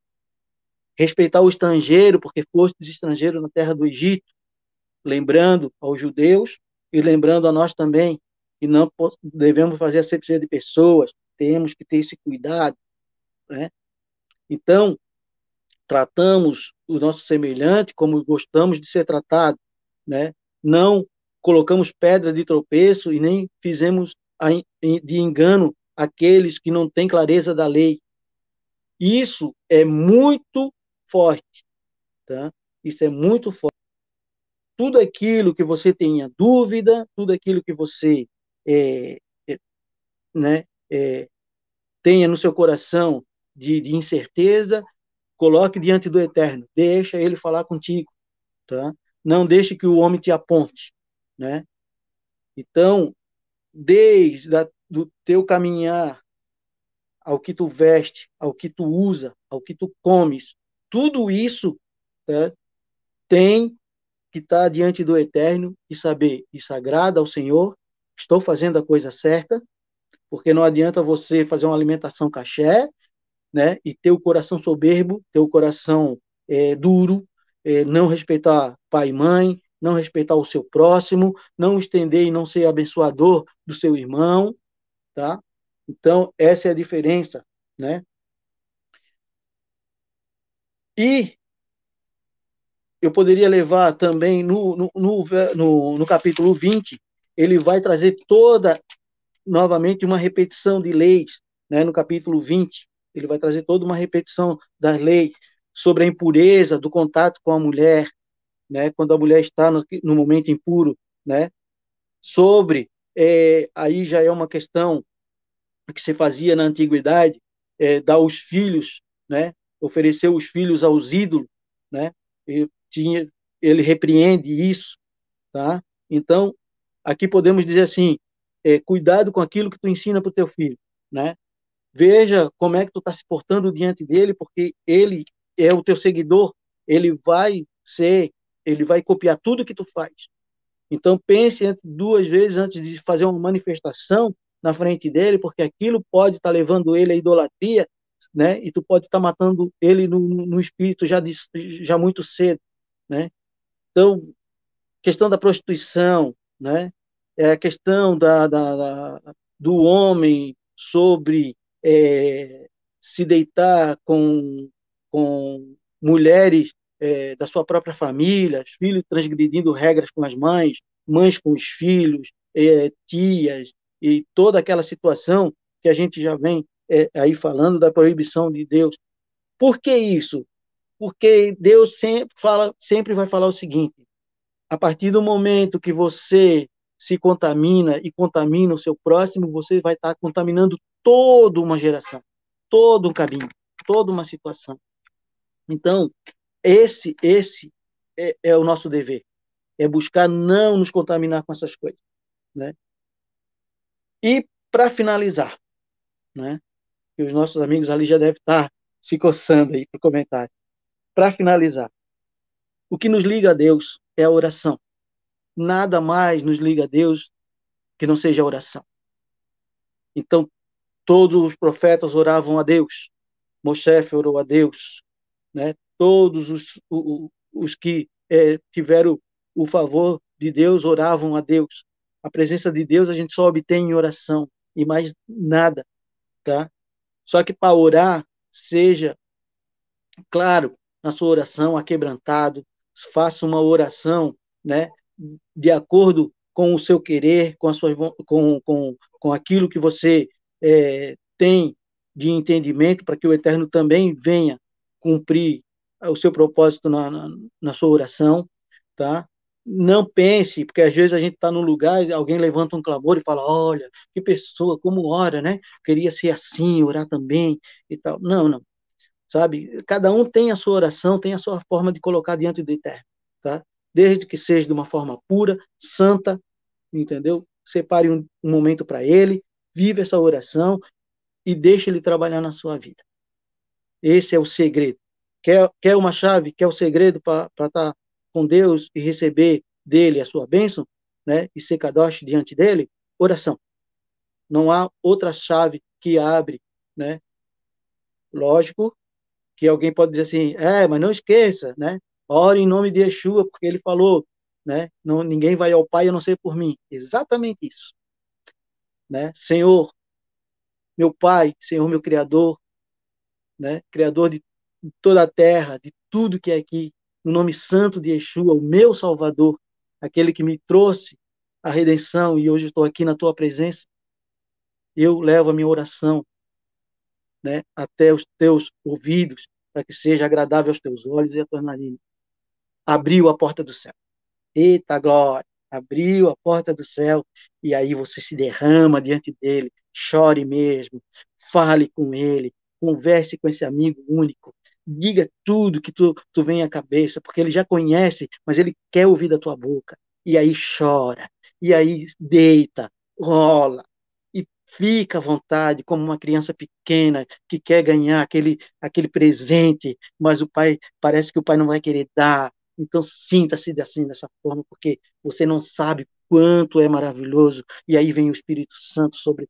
Respeitar o estrangeiro, porque fostes estrangeiro na terra do Egito, lembrando aos judeus e lembrando a nós também que não devemos fazer acepção de pessoas, temos que ter esse cuidado, né? Então, tratamos o nosso semelhante como gostamos de ser tratado, né? Não colocamos pedra de tropeço e nem fizemos de engano aqueles que não têm clareza da lei. Isso é muito forte, tá? Isso é muito forte. Tudo aquilo que você tenha dúvida, tudo aquilo que você é, é, né, tenha no seu coração de incerteza, coloque diante do Eterno, deixa ele falar contigo, tá? Não deixe que o homem te aponte, né? Então, do teu caminhar ao que tu veste, ao que tu usa, ao que tu comes, tudo isso, tá, tem que estar diante do Eterno e saber, isso agrada ao Senhor, estou fazendo a coisa certa, porque não adianta você fazer uma alimentação caché, né, e ter o coração soberbo, ter o coração duro, não respeitar pai e mãe, não respeitar o seu próximo, não estender e não ser abençoador do seu irmão, tá? Então, essa é a diferença, né? E eu poderia levar também no capítulo 20, ele vai trazer novamente uma repetição de leis, né? No capítulo 20, ele vai trazer toda uma repetição das leis sobre a impureza do contato com a mulher, né? Quando a mulher está no momento impuro, né? Aí já é uma questão que se fazia na antiguidade, dar os filhos, né? Oferecer os filhos aos ídolos, né? E ele repreende isso, tá? Então, aqui podemos dizer assim, cuidado com aquilo que tu ensina para o teu filho, né? Veja como é que tu está se portando diante dele, porque ele é o teu seguidor, ele vai copiar tudo que tu faz. Então, pense duas vezes antes de fazer uma manifestação na frente dele, porque aquilo pode estar levando ele à idolatria, né? E tu pode estar matando ele no espírito já muito cedo, né? Então, questão da prostituição, né? É a questão do homem sobre se deitar com mulheres da sua própria família, filhos transgredindo regras com as mães, mães com os filhos, tias, e toda aquela situação que a gente já vem aí falando da proibição de Deus. Por que isso? Porque Deus sempre vai falar o seguinte: a partir do momento que você se contamina e contamina o seu próximo, você vai estar contaminando toda uma geração, todo um caminho, toda uma situação. Então, esse é o nosso dever, é buscar não nos contaminar com essas coisas, né? E para finalizar, né? Que os nossos amigos ali já devem estar se coçando aí para o comentário. Para finalizar, o que nos liga a Deus é a oração. Nada mais nos liga a Deus que não seja a oração. Então, todos os profetas oravam a Deus. Moisés orou a Deus, né? Todos os que tiveram o favor de Deus oravam a Deus. A presença de Deus a gente só obtém em oração e mais nada, tá? Só que para orar, seja claro na sua oração, aquebrantado, faça uma oração, né? De acordo com o seu querer, com aquilo que você tem de entendimento, para que o Eterno também venha cumprir o seu propósito na sua oração, tá? Não pense, porque às vezes a gente está num lugar e alguém levanta um clamor e fala: olha, que pessoa, como ora, né? Queria ser assim, orar também e tal. Não, não. Sabe? Cada um tem a sua oração, tem a sua forma de colocar diante do Eterno, tá? Desde que seja de uma forma pura, santa, entendeu? Separe um momento para ele, vive essa oração e deixe ele trabalhar na sua vida. Esse é o segredo. Quer uma chave, quer o segredo para estar com Deus e receber dele a sua bênção, né? E ser kadosh diante dele? Oração. Não há outra chave que abre, né? Lógico que alguém pode dizer assim, mas não esqueça, né? Ore em nome de Yeshua, porque ele falou, né? Não, ninguém vai ao Pai a não ser por mim. Exatamente isso, né? Senhor, meu Pai, Senhor, meu Criador, né? Criador de toda a terra, de tudo que é aqui, no nome santo de Yeshua, o meu Salvador, aquele que me trouxe a redenção e hoje estou aqui na tua presença, eu levo a minha oração, né? Até os teus ouvidos, para que seja agradável aos teus olhos e à tua narina. Abriu a porta do céu. Eita glória! Abriu a porta do céu e aí você se derrama diante dele, chore mesmo, fale com ele, converse com esse amigo único, diga tudo que tu vem à cabeça, porque ele já conhece, mas ele quer ouvir da tua boca. E aí chora, e aí deita, rola, e fica à vontade, como uma criança pequena que quer ganhar aquele presente, mas parece que o pai não vai querer dar. Então, sinta-se assim, dessa forma, porque você não sabe quanto é maravilhoso. E aí vem o Espírito Santo sobre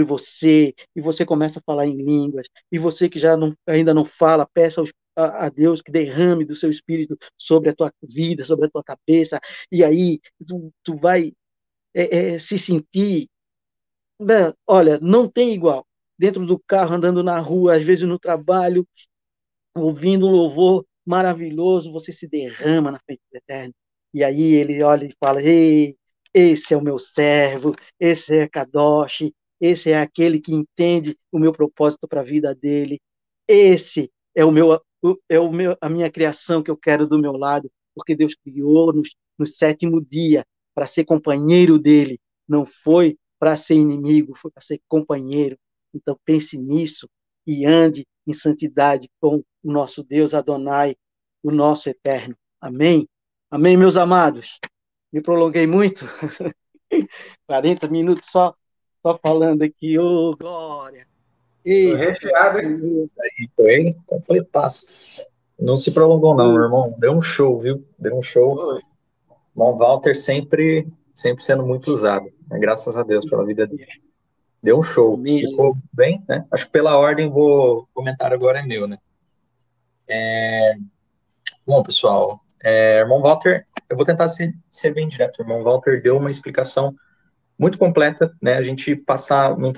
você, e você começa a falar em línguas. E você que ainda não fala, peça a Deus que derrame do seu Espírito sobre a tua vida, sobre a tua cabeça. E aí tu vai se sentir. Olha, não tem igual. Dentro do carro, andando na rua, às vezes no trabalho, ouvindo um louvor, maravilhoso, você se derrama na frente do Eterno. E aí ele olha e fala: ei, esse é o meu servo, esse é Kadosh, esse é aquele que entende o meu propósito para a vida dele, esse é a minha criação que eu quero do meu lado, porque Deus criou no sétimo dia para ser companheiro dele, não foi para ser inimigo, foi para ser companheiro. Então pense nisso e ande em santidade com o nosso Deus Adonai, o nosso Eterno. Amém? Amém, meus amados? Me prolonguei muito? 40 minutos só falando aqui, ô glória! Foi Eita, recheado, hein? Isso aí foi completaço. Não se prolongou, não, meu irmão. Deu um show, viu? Deu um show. Foi. Irmão Walter sempre sendo muito usado. Né? Graças a Deus pela vida dele. Deu um show. amém. Explicou muito bem, né? Acho que pela ordem, o comentário agora é meu, né? Bom, pessoal, irmão Walter, eu vou tentar ser bem direto. O irmão Walter deu uma explicação muito completa, né? A gente passar, não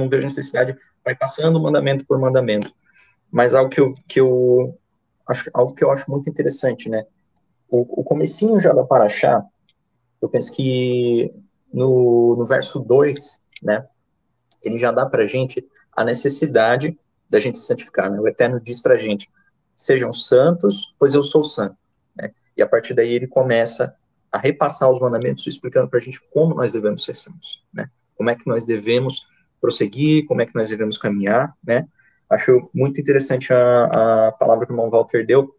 vejo necessidade, vai passando mandamento por mandamento. Mas algo algo que eu acho muito interessante, né? O comecinho já da Paraxá, eu penso que no verso 2, né? Ele já dá pra gente a necessidade da gente se santificar, né? O Eterno diz pra gente: sejam santos, pois eu sou santo, né? E a partir daí ele começa a repassar os mandamentos, explicando pra gente como nós devemos ser santos, né? Como é que nós devemos prosseguir, como é que nós devemos caminhar, né? Acho muito interessante a palavra que o irmão Walter deu,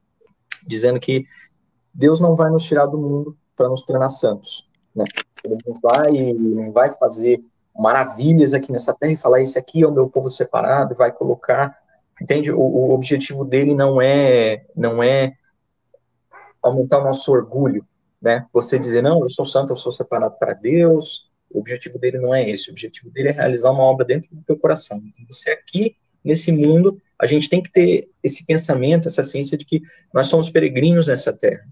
dizendo que Deus não vai nos tirar do mundo para nos tornar santos, né? Ele não vai fazer maravilhas aqui nessa terra e falar: esse aqui é o meu povo separado, e vai colocar, entende? O objetivo dele não é aumentar o nosso orgulho, né? Você dizer: não, eu sou santo, eu sou separado para Deus. O objetivo dele não é esse. O objetivo dele é realizar uma obra dentro do teu coração. Então, você aqui nesse mundo, a gente tem que ter esse pensamento, essa ciência de que nós somos peregrinos nessa terra.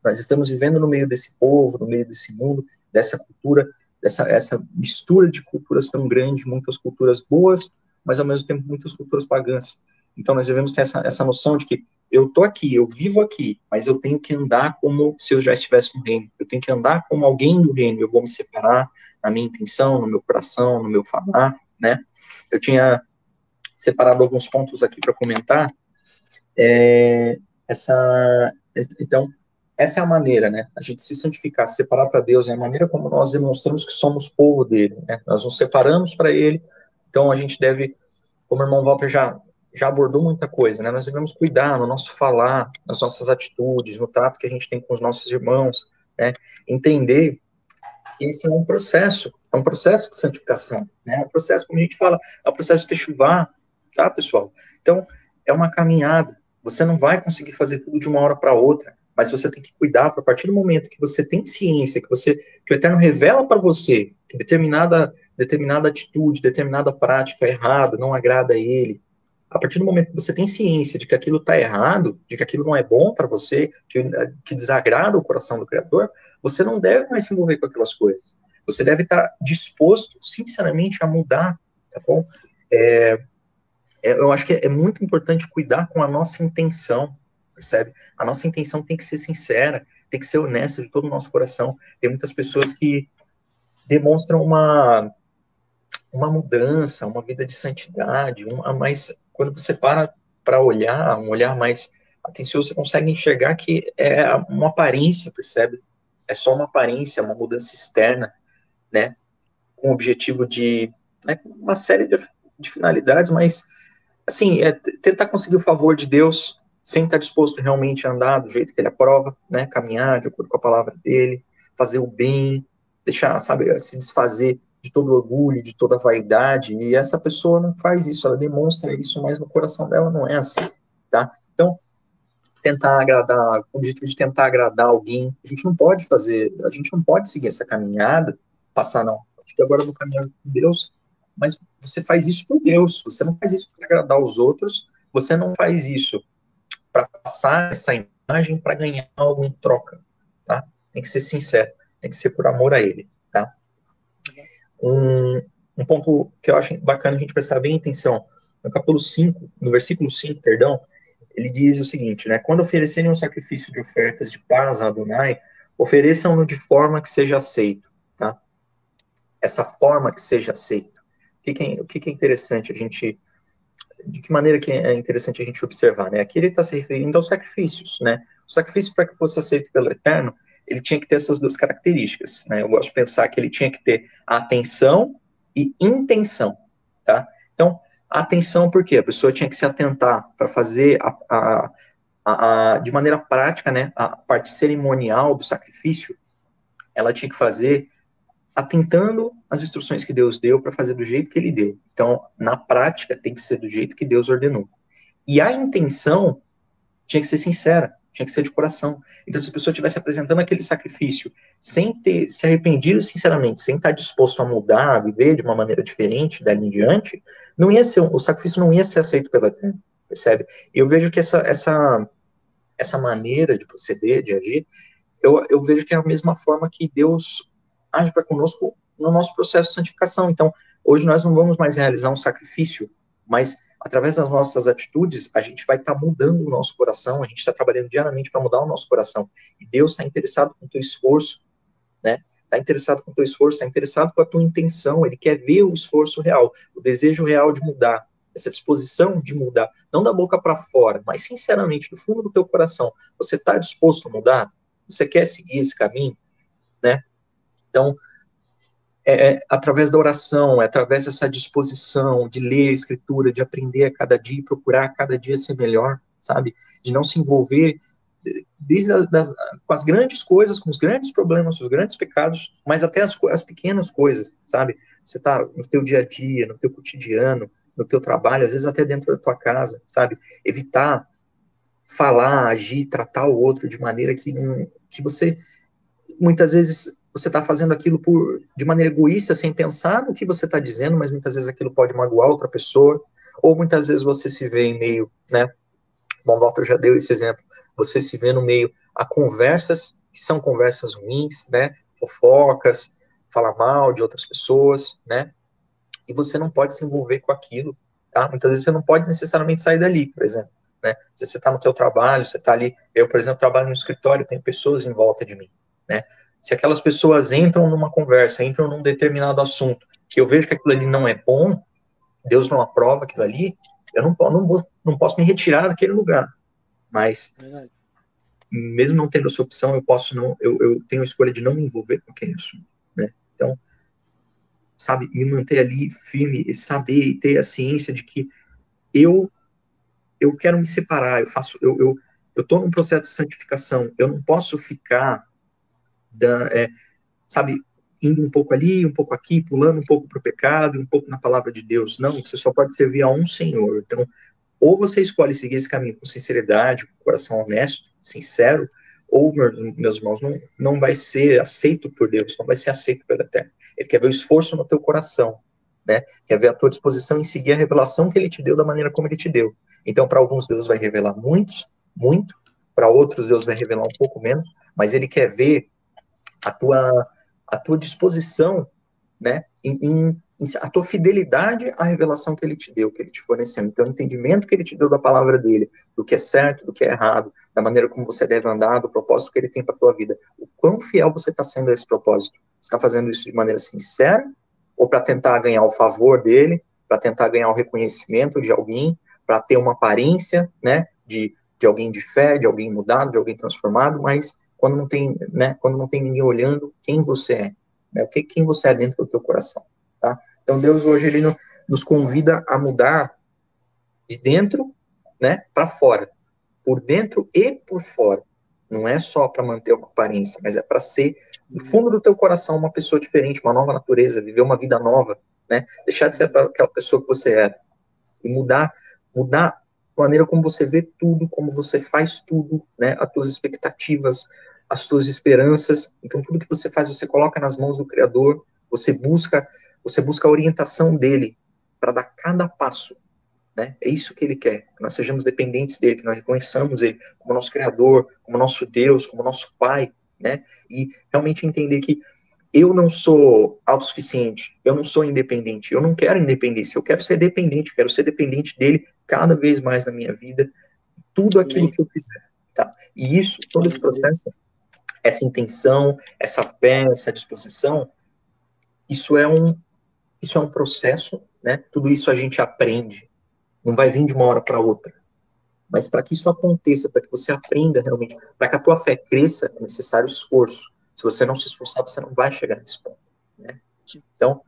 Nós estamos vivendo no meio desse povo, no meio desse mundo, dessa cultura, essa mistura de culturas tão grande, muitas culturas boas, mas ao mesmo tempo muitas culturas pagãs. Então nós devemos ter essa noção de que eu estou aqui, eu vivo aqui, mas eu tenho que andar como se eu já estivesse no reino. Eu tenho que andar como alguém do reino. Eu vou me separar na minha intenção, no meu coração, no meu falar, né? Eu tinha separado alguns pontos aqui para comentar. Então, essa é a maneira, né? A gente se santificar, se separar para Deus, é a maneira como nós demonstramos que somos povo dele, né? Nós nos separamos para ele, então a gente deve, como o irmão Walter já abordou muita coisa, né? Nós devemos cuidar no nosso falar, nas nossas atitudes, no trato que a gente tem com os nossos irmãos, né? Entender que esse é um processo de santificação, né? É um processo, como a gente fala, é um processo de techuvá, tá, pessoal? Então, é uma caminhada. Você não vai conseguir fazer tudo de uma hora para outra, mas você tem que cuidar para a partir do momento que você tem ciência, que o Eterno revela para você que determinada atitude, determinada prática errada, não agrada a ele. A partir do momento que você tem ciência de que aquilo está errado, de que aquilo não é bom para você, que desagrada o coração do Criador, você não deve mais se envolver com aquelas coisas. Você deve estar disposto, sinceramente, a mudar, tá bom? Eu acho que é muito importante cuidar com a nossa intenção, percebe? A nossa intenção tem que ser sincera, tem que ser honesta de todo o nosso coração. Tem muitas pessoas que demonstram uma mudança, uma vida de santidade, mas quando você para olhar, um olhar mais atencioso, você consegue enxergar que é uma aparência, percebe? É só uma aparência, uma mudança externa, né? Com o objetivo de, né, uma série de finalidades, mas assim, tentar conseguir o favor de Deus sem estar disposto realmente a andar do jeito que ele aprova, né? Caminhar de acordo com a palavra dele, fazer o bem, deixar, sabe, se desfazer de todo orgulho, de toda vaidade, e essa pessoa não faz isso, ela demonstra isso, mas no coração dela não é assim, tá? Então, tentar agradar, com o objetivo de tentar agradar alguém, a gente não pode seguir essa caminhada, passar, não, acho que agora eu vou caminhar com Deus, mas você faz isso por Deus, você não faz isso para agradar os outros, você não faz isso para passar essa imagem para ganhar algo em troca, tá? Tem que ser sincero, tem que ser por amor a ele, tá? Um ponto que eu acho bacana a gente prestar bem atenção, no capítulo 5, no versículo 5, perdão, ele diz o seguinte, né? Quando oferecerem um sacrifício de ofertas de paz a Adonai, ofereçam-no de forma que seja aceito, tá? Essa forma que seja aceito. O que é interessante a gente... De que maneira que é interessante a gente observar, né? Aqui ele está se referindo aos sacrifícios, né? O sacrifício, para que fosse aceito pelo Eterno, ele tinha que ter essas duas características, né? Eu gosto de pensar que ele tinha que ter atenção e intenção, tá? Então, atenção por quê? A pessoa tinha que se atentar para fazer de maneira prática, né? A parte cerimonial do sacrifício, ela tinha que fazer atentando às instruções que Deus deu para fazer do jeito que ele deu. Então, na prática, tem que ser do jeito que Deus ordenou. E a intenção tinha que ser sincera, tinha que ser de coração. Então, se a pessoa estivesse apresentando aquele sacrifício sem ter se arrependido sinceramente, sem estar disposto a mudar, a viver de uma maneira diferente dali em diante, não ia ser, o sacrifício não ia ser aceito pelo Eterno, percebe? E eu vejo que essa maneira de proceder, de agir, eu vejo que é a mesma forma que Deus age para conosco no nosso processo de santificação. Então, hoje nós não vamos mais realizar um sacrifício, mas através das nossas atitudes, a gente vai estar mudando o nosso coração, a gente está trabalhando diariamente para mudar o nosso coração. E Deus está interessado com o teu esforço, né? Está interessado com o teu esforço, está interessado com a tua intenção, ele quer ver o esforço real, o desejo real de mudar, essa disposição de mudar, não da boca para fora, mas sinceramente, do fundo do teu coração, você está disposto a mudar? Você quer seguir esse caminho, né? Então, através da oração, é através dessa disposição de ler a Escritura, de aprender a cada dia, procurar a cada dia ser melhor, sabe? De não se envolver com as grandes coisas, com os grandes problemas, com os grandes pecados, mas até as pequenas coisas, sabe? Você está no teu dia a dia, no teu cotidiano, no teu trabalho, às vezes até dentro da tua casa, sabe? Evitar falar, agir, tratar o outro de maneira que você, muitas vezes, você está fazendo aquilo de maneira egoísta, sem pensar no que você está dizendo, mas muitas vezes aquilo pode magoar outra pessoa, ou muitas vezes você se vê em meio, né, bom, Walter já deu esse exemplo, você se vê no meio a conversas, que são conversas ruins, né, fofocas, falar mal de outras pessoas, né, e você não pode se envolver com aquilo, tá? Muitas vezes você não pode necessariamente sair dali, por exemplo, né, se você está no teu trabalho, você está ali, eu, por exemplo, trabalho no escritório, tem pessoas em volta de mim, né, se aquelas pessoas entram numa conversa, entram num determinado assunto, que eu vejo que aquilo ali não é bom, Deus não aprova aquilo ali, eu não posso me retirar daquele lugar, mas mesmo não tendo essa opção, eu tenho a escolha de não me envolver com aquele assunto, né? Então, sabe, me manter ali firme e saber e ter a ciência de que eu quero me separar, eu tô num processo de santificação, eu não posso ficar sabe, indo um pouco ali, um pouco aqui, pulando um pouco para o pecado, um pouco na palavra de Deus. Não, você só pode servir a um Senhor. Então, ou você escolhe seguir esse caminho com sinceridade, com coração honesto, sincero, ou, meus irmãos, não vai ser aceito por Deus, não vai ser aceito pelo Eterno. Ele quer ver o esforço no teu coração, né? Quer ver a tua disposição em seguir a revelação que ele te deu da maneira como ele te deu. Então, para alguns, Deus vai revelar muito, para outros, Deus vai revelar um pouco menos, mas ele quer ver a tua disposição, né, a tua fidelidade à revelação que ele te deu, que ele te forneceu. Então, o entendimento que ele te deu da palavra dele, do que é certo, do que é errado, da maneira como você deve andar, do propósito que ele tem para a tua vida. O quão fiel você está sendo a esse propósito? Você está fazendo isso de maneira sincera ou para tentar ganhar o favor dele, para tentar ganhar o reconhecimento de alguém, para ter uma aparência, né, de alguém de fé, de alguém mudado, de alguém transformado, mas quando não tem, né, quando não tem ninguém olhando quem você é, né, quem você é dentro do teu coração, tá? Então Deus hoje ele nos convida a mudar de dentro, né, para fora, por dentro e por fora. Não é só para manter uma aparência, mas é para ser no fundo do teu coração uma pessoa diferente, uma nova natureza, viver uma vida nova, né? Deixar de ser aquela pessoa que você é e mudar a maneira como você vê tudo, como você faz tudo, né? As tuas expectativas, as tuas esperanças. Então, tudo que você faz, você coloca nas mãos do Criador, você busca a orientação dele para dar cada passo, né? É isso que ele quer, que nós sejamos dependentes dele, que nós reconheçamos ele como nosso Criador, como nosso Deus, como nosso Pai, né? E realmente entender que eu não sou autossuficiente, eu não sou independente, eu não quero independência, eu quero ser dependente dele cada vez mais na minha vida, tudo aquilo que eu fizer, tá? E isso, todo esse processo, essa intenção, essa fé, essa disposição, isso é um processo, né? Tudo isso a gente aprende, não vai vir de uma hora para outra. Mas para que isso aconteça, para que você aprenda realmente, para que a tua fé cresça, é necessário esforço. Se você não se esforçar, você não vai chegar nesse ponto, né? Então,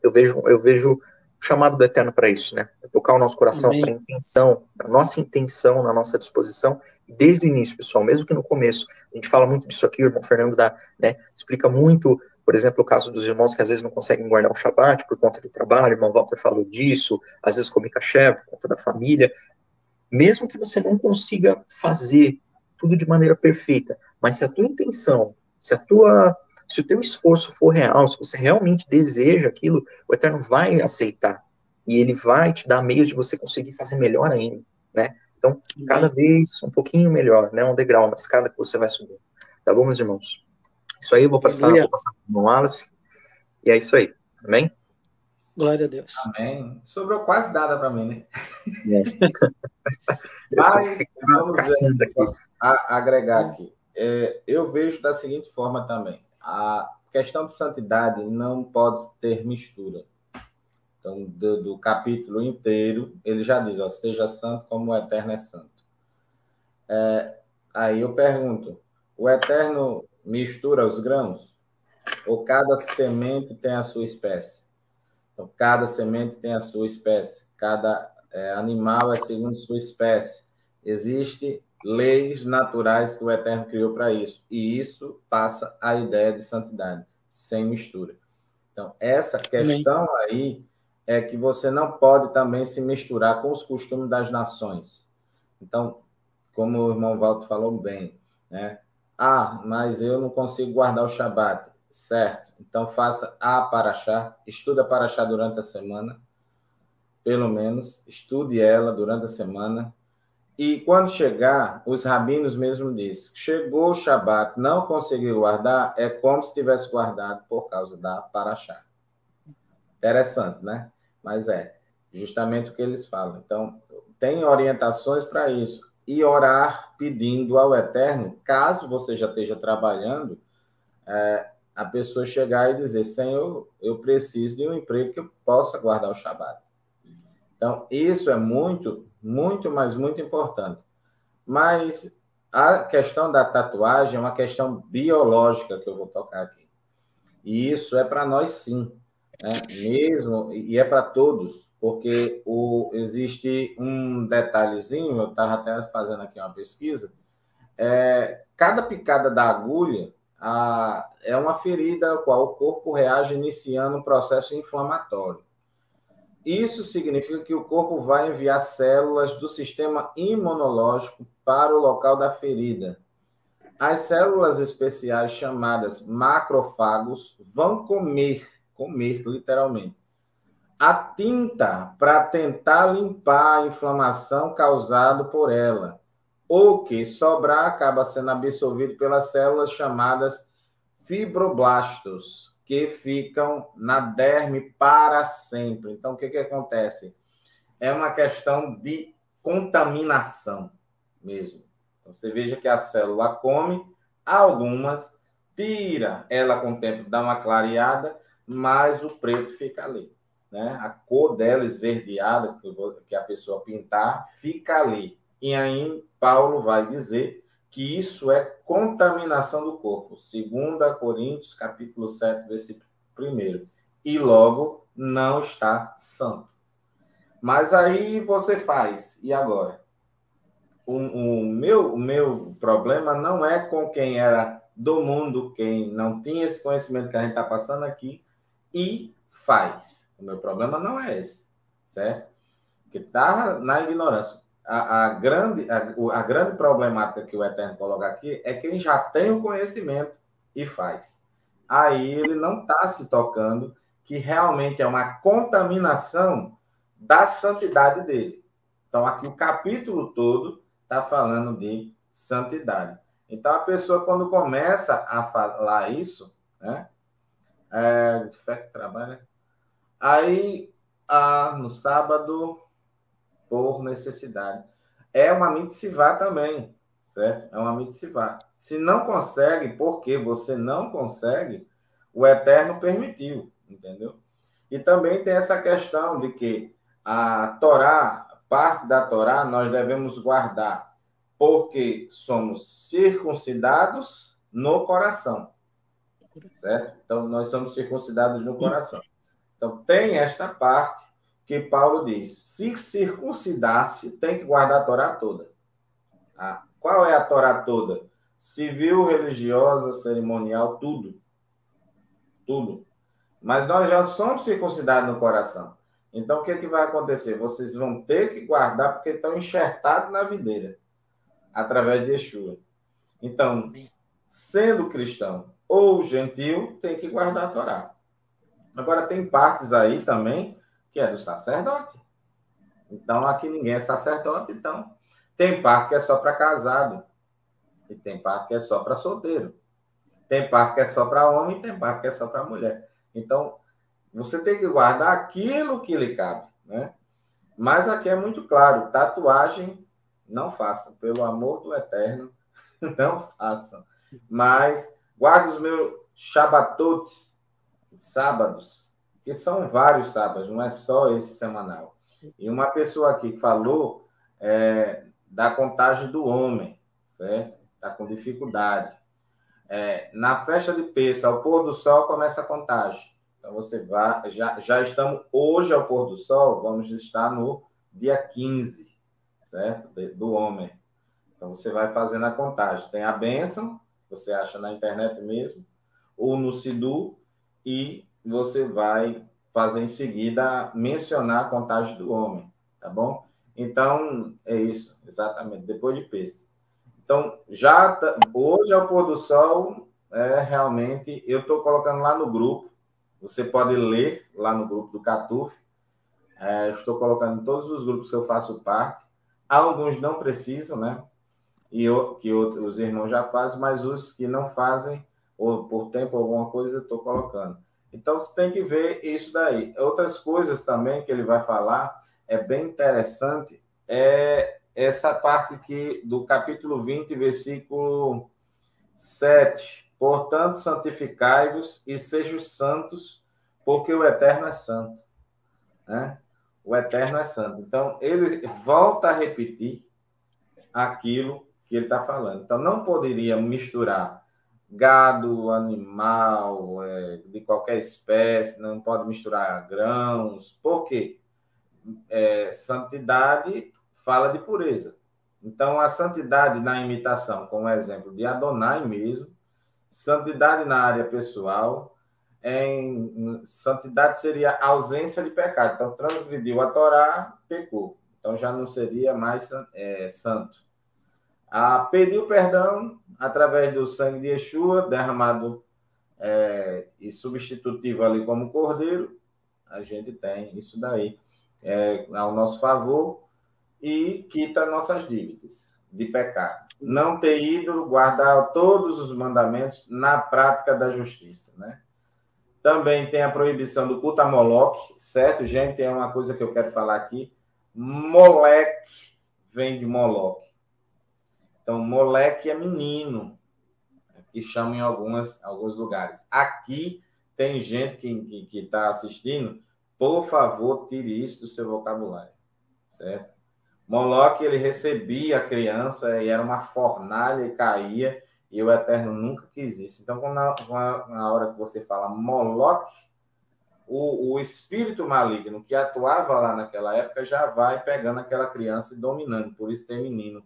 eu vejo o chamado do Eterno para isso, né? Pra tocar o nosso coração, para a intenção, na nossa disposição, desde o início, pessoal, mesmo que no começo, a gente fala muito disso aqui, o irmão Fernando né, explica muito, por exemplo, o caso dos irmãos que às vezes não conseguem guardar o Shabat por conta do trabalho, o irmão Walter falou disso, às vezes come caché por conta da família, mesmo que você não consiga fazer tudo de maneira perfeita, mas se a tua intenção, se o teu esforço for real, se você realmente deseja aquilo, o Eterno vai aceitar. E ele vai te dar meios de você conseguir fazer melhor ainda, né? Então, cada vez um pouquinho melhor, né? Um degrau, uma escada que você vai subir. Tá bom, meus irmãos? Isso aí eu vou passar para o irmão Wallace. E é isso aí. Amém? Glória a Deus. Amém. Sobrou quase nada para mim, né? É. Mas vamos ver, agregar aqui. Eu vejo da seguinte forma também. A questão de santidade não pode ter mistura. Então, do capítulo inteiro, ele já diz, ó, seja santo como o Eterno é santo. Aí eu pergunto, o Eterno mistura os grãos? Ou cada semente tem a sua espécie? Então, cada semente tem a sua espécie. Cada animal é segundo sua espécie. Existem leis naturais que o Eterno criou para isso. E isso passa a ideia de santidade, sem mistura. Então, essa questão aí é que você não pode também se misturar com os costumes das nações. Então, como o irmão Walter falou bem, né? Mas eu não consigo guardar o Shabat. Certo. Então, faça a Paraxá. Estuda a Paraxá durante a semana. Pelo menos, estude ela durante a semana. E quando chegar, os rabinos mesmo dizem, chegou o Shabat, não conseguiu guardar, é como se tivesse guardado por causa da Paraxá. Interessante, né? Mas é justamente o que eles falam. Então, tem orientações para isso. E orar pedindo ao Eterno, caso você já esteja trabalhando, a pessoa chegar e dizer, Senhor, eu preciso de um emprego que eu possa guardar o Shabat. Então, isso é muito, muito, mas muito importante. Mas a questão da tatuagem é uma questão biológica que eu vou tocar aqui. E isso é para nós, sim. Né? Mesmo, e é para todos, porque existe um detalhezinho, eu estava até fazendo aqui uma pesquisa, cada picada da agulha é uma ferida a qual o corpo reage iniciando um processo inflamatório. Isso significa que o corpo vai enviar células do sistema imunológico para o local da ferida. As células especiais chamadas macrófagos vão comer literalmente, a tinta para tentar limpar a inflamação causada por ela. O que sobrar acaba sendo absorvido pelas células chamadas fibroblastos, que ficam na derme para sempre. Então, o que acontece? É uma questão de contaminação mesmo. Então, você veja que a célula come, algumas tira ela com o tempo, dá uma clareada, mas o preto fica ali. Né? A cor dela esverdeada, que a pessoa pintar, fica ali. E aí Paulo vai dizer que isso é contaminação do corpo. 2 Coríntios, capítulo 7, versículo 1. E logo não está santo. Mas aí você faz. E agora? O meu problema não é com quem era do mundo, quem não tinha esse conhecimento que a gente está passando aqui, e faz. O meu problema não é esse, certo? Porque está na ignorância. A grande problemática que o Eterno coloca aqui é quem já tem o conhecimento e faz. Aí ele não está se tocando que realmente é uma contaminação da santidade dele. Então, aqui o capítulo todo está falando de santidade. Então, a pessoa, quando começa a falar isso, né? Fé que trabalha. Aí, no sábado, por necessidade. é uma mitzvah também, certo? É uma mitzvah. Se não consegue, porque você não consegue, o Eterno permitiu, entendeu? E também tem essa questão de que a Torá, parte da Torá, nós devemos guardar, porque somos circuncidados no coração, certo? Então, nós somos circuncidados no coração. Então, tem esta parte que Paulo diz, se circuncidasse, tem que guardar a Torá toda. Qual é a Torá toda? Civil, religiosa, cerimonial, tudo. Tudo. Mas nós já somos circuncidados no coração. Então, o que, que vai acontecer? Vocês vão ter que guardar porque estão enxertados na videira, através de Yeshua. Então, sendo cristão ou gentil, tem que guardar a Torá. Agora, tem partes aí também que é do sacerdote. Então, aqui ninguém é sacerdote, então. Tem parte que é só para casado. E tem parte que é só para solteiro. Tem parte que é só para homem, tem parte que é só para mulher. Então, você tem que guardar aquilo que lhe cabe, né? Mas aqui é muito claro, tatuagem não façam, pelo amor do Eterno, não façam. Mas guarde os meus Shabbatot, sábados, que são vários sábados, não é só esse semanal. E uma pessoa aqui falou da contagem do homem, certo? Está com dificuldade. Na festa de Pêssego, ao pôr do sol, começa a contagem. Então, você vai... Já estamos hoje ao pôr do sol, vamos estar no dia 15, certo? Do homem. Então, você vai fazendo a contagem. Tem a bênção, você acha na internet mesmo, ou no Sidu, e você vai fazer em seguida, mencionar a contagem do homem, tá bom? Então, é isso, exatamente, depois de Pêssego. Então, hoje ao pôr do sol, realmente, eu estou colocando lá no grupo, você pode ler lá no grupo do Catuf, estou colocando em todos os grupos que eu faço parte, alguns não precisam, né? Que os irmãos já fazem, mas os que não fazem, ou por tempo alguma coisa, eu estou colocando. Então, você tem que ver isso daí. Outras coisas também que ele vai falar, é bem interessante, essa parte aqui do capítulo 20, versículo 7. Portanto, santificai-vos e sejam santos, porque o Eterno é santo. Né? O Eterno é santo. Então, ele volta a repetir aquilo que ele está falando. Então, não poderia misturar gado, animal, de qualquer espécie, não pode misturar grãos. Por quê? Santidade fala de pureza. Então, a santidade na imitação, como exemplo de Adonai mesmo, santidade na área pessoal, santidade seria ausência de pecado. Então, transgrediu a Torá, pecou. Então, já não seria mais santo. Pediu perdão através do sangue de Yeshua, derramado e substitutivo ali como cordeiro. A gente tem isso daí ao nosso favor e quita nossas dívidas de pecado. Não ter ídolo, guardar todos os mandamentos na prática da justiça, né? Também tem a proibição do culto a Moloque, certo, gente? É uma coisa que eu quero falar aqui. Moleque vem de Moloque. Então, moleque é menino, que chama em alguns lugares. Aqui tem gente que está assistindo, por favor, tire isso do seu vocabulário, certo? Moloque, ele recebia a criança e era uma fornalha e caía, e o Eterno nunca quis isso. Então, na hora que você fala Moloque, o espírito maligno que atuava lá naquela época já vai pegando aquela criança e dominando. Por isso tem menino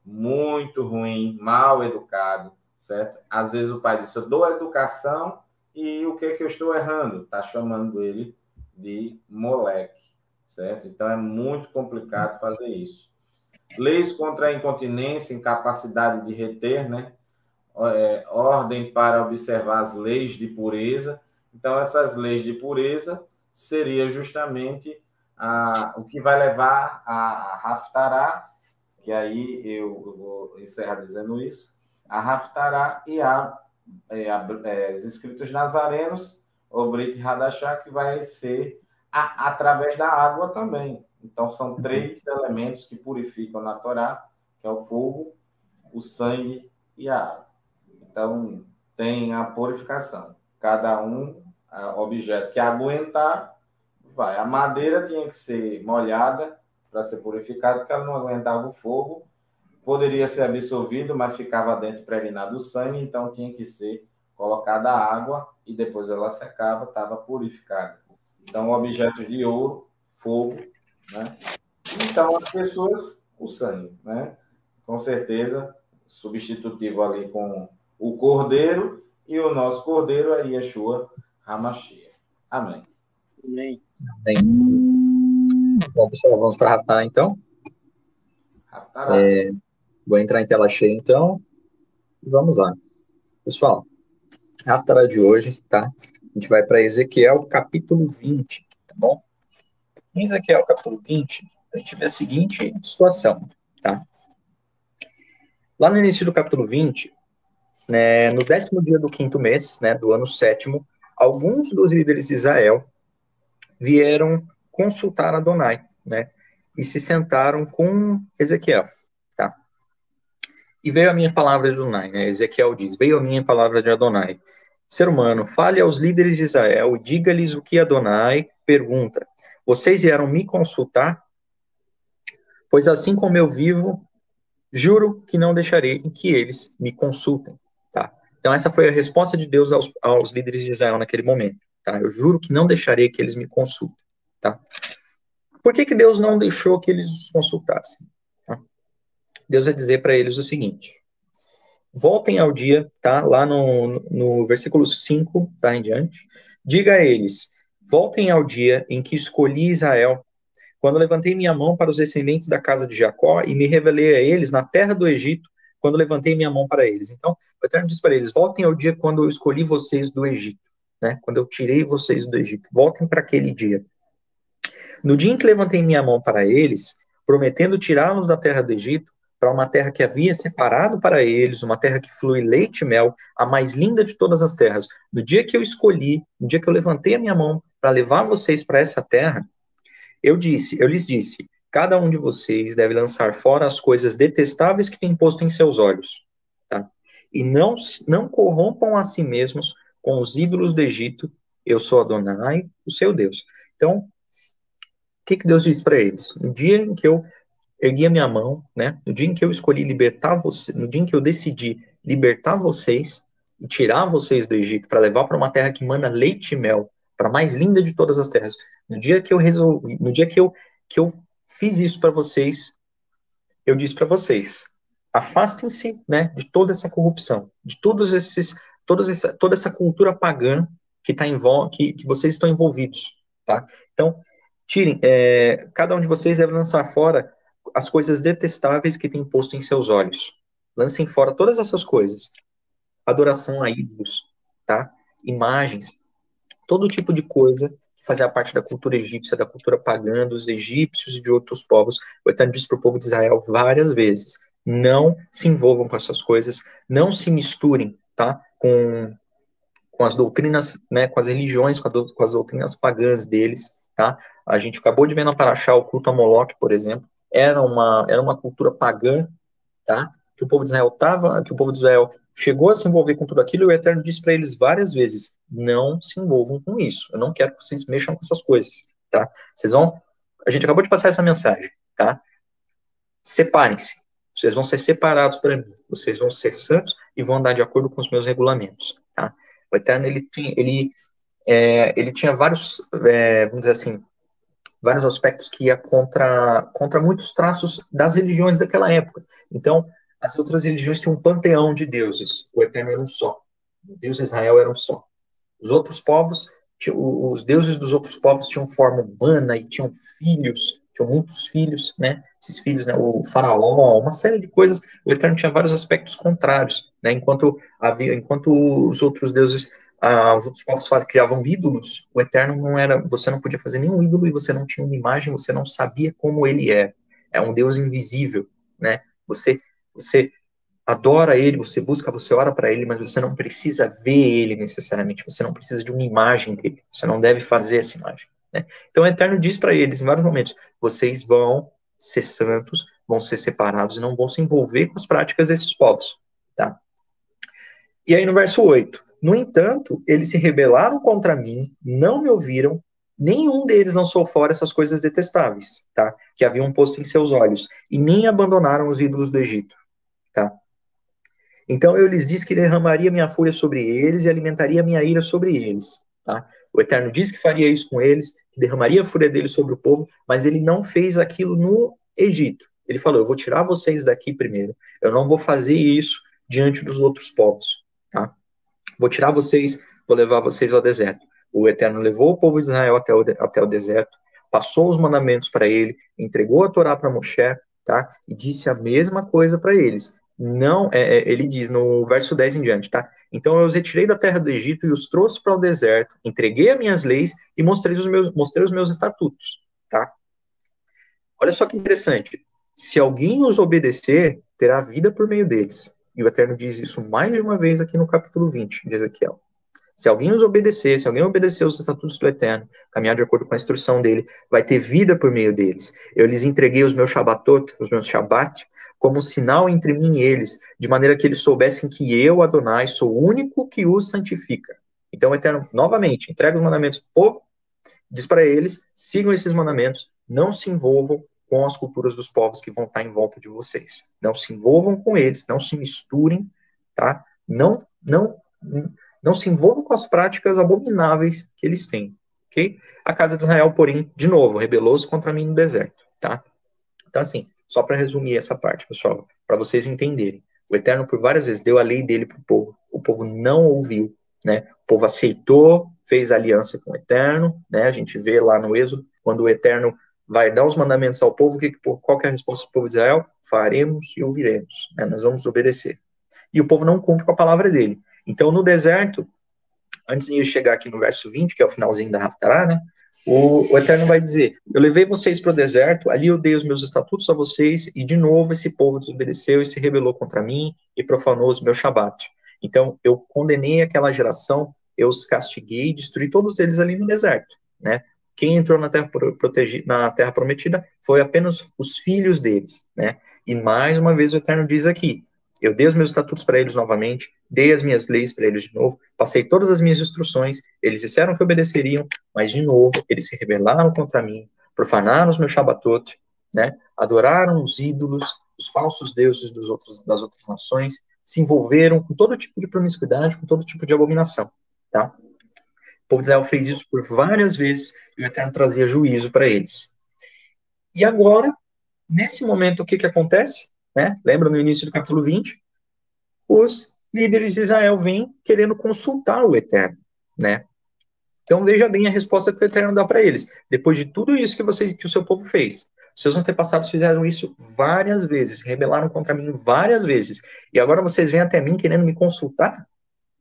muito ruim, mal educado, certo? Às vezes o pai diz, eu dou educação e o que eu estou errando? Está chamando ele de moleque, certo? Então é muito complicado fazer isso. Leis contra a incontinência, incapacidade de reter, né? Ordem para observar as leis de pureza. Então essas leis de pureza seria justamente o que vai levar a Haftará, que aí eu vou encerrar dizendo isso, a Haftará e os escritos nazarenos, o Brit Hadashah, que vai ser através da água também. Então, são 3 elementos que purificam na Torá, que é o fogo, o sangue e a água. Então, tem a purificação. Cada objeto que aguentar, vai. A madeira tinha que ser molhada para ser purificada, porque ela não aguentava o fogo. Poderia ser absorvido, mas ficava dentro impregnado o sangue, então tinha que ser colocada água e depois ela secava, estava purificada. Então, objetos de ouro, fogo, né? Então, as pessoas, o sangue, né? Com certeza, substitutivo ali com o cordeiro, e o nosso cordeiro é Yeshua HaMashiach. Amém. Amém. Bem. Bom, pessoal, vamos para Ratar, então. Vou entrar em tela cheia, então. E vamos lá. Pessoal, a Ratar de hoje, tá? A gente vai para Ezequiel, capítulo 20, tá bom? Em Ezequiel, capítulo 20, a gente vê a seguinte situação, tá? Lá no início do capítulo 20, né, no 10º dia do 5º mês, né, do ano 7º, alguns dos líderes de Israel vieram consultar Adonai, né, e se sentaram com Ezequiel, tá? E veio a minha palavra de Adonai, né, Ezequiel diz, veio a minha palavra de Adonai. Ser humano, fale aos líderes de Israel e diga-lhes o que Adonai pergunta. Vocês vieram me consultar? Pois assim como eu vivo, juro que não deixarei que eles me consultem, tá? Então essa foi a resposta de Deus aos líderes de Israel naquele momento, tá? Eu juro que não deixarei que eles me consultem, tá? Por que Deus não deixou que eles os consultassem? Tá? Deus vai dizer para eles o seguinte: voltem ao dia, tá? Lá no versículo 5, tá, em diante. Diga a eles: voltem ao dia em que escolhi Israel, quando levantei minha mão para os descendentes da casa de Jacó e me revelei a eles na terra do Egito, quando levantei minha mão para eles. Então, o Eterno diz para eles: voltem ao dia quando eu escolhi vocês do Egito, né? Quando eu tirei vocês do Egito. Voltem para aquele dia. No dia em que levantei minha mão para eles, prometendo tirá-los da terra do Egito, para uma terra que havia separado para eles, uma terra que flui leite e mel, a mais linda de todas as terras. No dia que eu escolhi, no dia que eu levantei a minha mão para levar vocês para essa terra, eu lhes disse, cada um de vocês deve lançar fora as coisas detestáveis que tem posto em seus olhos, tá? E não corrompam a si mesmos com os ídolos do Egito, eu sou Adonai, o seu Deus. Então, o que Deus diz para eles? No dia em que eu ergui a minha mão, né? No dia em que eu escolhi libertar você, no dia em que eu decidi libertar vocês e tirar vocês do Egito para levar para uma terra que mana leite e mel, para a mais linda de todas as terras. No dia que eu resolvi, no dia que eu fiz isso para vocês, eu disse para vocês: afastem-se, né, de toda essa corrupção, de toda essa cultura pagã que tá que vocês estão envolvidos, tá? Então, tirem, cada um de vocês deve lançar fora as coisas detestáveis que tem posto em seus olhos. Lancem fora todas essas coisas. Adoração a ídolos, tá? Imagens, todo tipo de coisa que fazia parte da cultura egípcia, da cultura pagã, dos egípcios e de outros povos. O Eterno disse para o povo de Israel várias vezes: não se envolvam com essas coisas, não se misturem, tá? Com as doutrinas, né, com as religiões, com as doutrinas pagãs deles, tá? A gente acabou de ver na Paraxá o culto a Moloque, por exemplo, era uma cultura pagã, tá? Que o povo de Israel chegou a se envolver com tudo aquilo, e o Eterno disse para eles várias vezes: não se envolvam com isso. Eu não quero que vocês mexam com essas coisas, tá? A gente acabou de passar essa mensagem, tá? Separem-se. Vocês vão ser separados para mim. Vocês vão ser santos e vão andar de acordo com os meus regulamentos, tá? O Eterno, ele tinha vários, vamos dizer assim, vários aspectos que ia contra muitos traços das religiões daquela época. Então, as outras religiões tinham um panteão de deuses. O Eterno era um só. O Deus de Israel era um só. Os outros povos, os deuses dos outros povos tinham forma humana e tinham muitos filhos, né? Esses filhos, né? O faraó, uma série de coisas. O Eterno tinha vários aspectos contrários, né? Enquanto os outros deuses, os outros povos criavam ídolos, o Eterno não era. Você não podia fazer nenhum ídolo e você não tinha uma imagem, você não sabia como ele é. É um Deus invisível, né? Você adora ele, você busca, você ora para ele, mas você não precisa ver ele necessariamente, você não precisa de uma imagem dele, você não deve fazer essa imagem, né? Então o Eterno diz para eles em vários momentos: vocês vão ser santos, vão ser separados e não vão se envolver com as práticas desses povos, tá? E aí no verso 8: no entanto, eles se rebelaram contra mim, não me ouviram, nenhum deles lançou fora essas coisas detestáveis, tá? Que haviam posto em seus olhos, e nem abandonaram os ídolos do Egito, tá? Então eu lhes disse que derramaria minha fúria sobre eles e alimentaria minha ira sobre eles, tá? O Eterno disse que faria isso com eles, que derramaria a fúria dele sobre o povo, mas ele não fez aquilo no Egito. Ele falou: eu vou tirar vocês daqui primeiro, eu não vou fazer isso diante dos outros povos, tá? Vou tirar vocês, vou levar vocês ao deserto. O Eterno levou o povo de Israel até o deserto, passou os mandamentos para ele, entregou a Torá para Moshe, tá? E disse a mesma coisa para eles. Não, ele diz no verso 10 em diante, tá? Então eu os retirei da terra do Egito e os trouxe para o deserto, entreguei as minhas leis e mostrei os meus estatutos, tá? Olha só que interessante. Se alguém os obedecer, terá vida por meio deles. E o Eterno diz isso mais de uma vez aqui no capítulo 20 de Ezequiel. Se alguém os obedecer, se alguém obedecer os estatutos do Eterno, caminhar de acordo com a instrução dele, vai ter vida por meio deles. Eu lhes entreguei os meus Shabbatot, os meus Shabbat, como um sinal entre mim e eles, de maneira que eles soubessem que eu, Adonai, sou o único que os santifica. Então o Eterno, novamente, entrega os mandamentos para o povo, diz para eles: sigam esses mandamentos, não se envolvam com as culturas dos povos que vão estar em volta de vocês. Não se envolvam com eles, não se misturem, tá? Não se envolvam com as práticas abomináveis que eles têm, ok? A casa de Israel, porém, de novo, rebelou-se contra mim no deserto, tá? Então, assim, só para resumir essa parte, pessoal, para vocês entenderem. O Eterno, por várias vezes, deu a lei dele para o povo não ouviu, né? O povo aceitou, fez aliança com o Eterno, né? A gente vê lá no Êxodo, quando o Eterno vai dar os mandamentos ao povo, qual que é a resposta do povo de Israel? Faremos e ouviremos, né? Nós vamos obedecer. E o povo não cumpre com a palavra dele. Então, no deserto, antes de eu chegar aqui no verso 20, que é o finalzinho da Haftarah, né? O Eterno vai dizer: eu levei vocês para o deserto, ali eu dei os meus estatutos a vocês, e de novo esse povo desobedeceu e se rebelou contra mim e profanou os meus Shabat. Então, eu condenei aquela geração, eu os castiguei, destruí todos eles ali no deserto, né? Quem entrou na terra prometida foi apenas os filhos deles, né? E mais uma vez o Eterno diz aqui: eu dei os meus estatutos para eles novamente, dei as minhas leis para eles de novo, passei todas as minhas instruções, eles disseram que obedeceriam, mas de novo eles se rebelaram contra mim, profanaram os meus Shabbatot, né? Adoraram os ídolos, os falsos deuses das outras nações, se envolveram com todo tipo de promiscuidade, com todo tipo de abominação, tá? O povo de Israel fez isso por várias vezes e o Eterno trazia juízo para eles. E agora, nesse momento, o que acontece? Né? Lembra no início do capítulo 20? Os líderes de Israel vêm querendo consultar o Eterno, né? Então veja bem a resposta que o Eterno dá para eles. Depois de tudo isso que o seu povo fez, seus antepassados fizeram isso várias vezes, rebelaram contra mim várias vezes, e agora vocês vêm até mim querendo me consultar,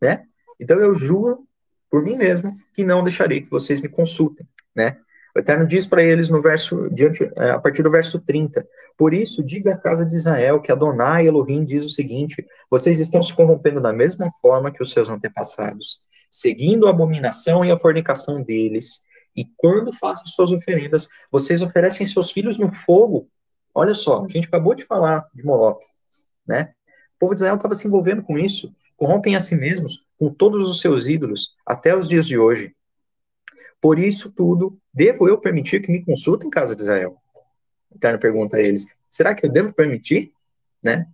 né? Então eu juro por mim mesmo que não deixarei que vocês me consultem, né? O Eterno diz para eles a partir do verso 30, por isso diga à casa de Israel que Adonai Elohim diz o seguinte: vocês estão se corrompendo da mesma forma que os seus antepassados, seguindo a abominação e a fornicação deles, e quando fazem suas oferendas, vocês oferecem seus filhos no fogo. Olha só, a gente acabou de falar de Moloque, né? O povo de Israel estava se envolvendo com isso, corrompem a si mesmos com todos os seus ídolos, até os dias de hoje. Por isso tudo, devo eu permitir que me consultem, casa de Israel? O Eterno pergunta a eles: será que eu devo permitir? Né?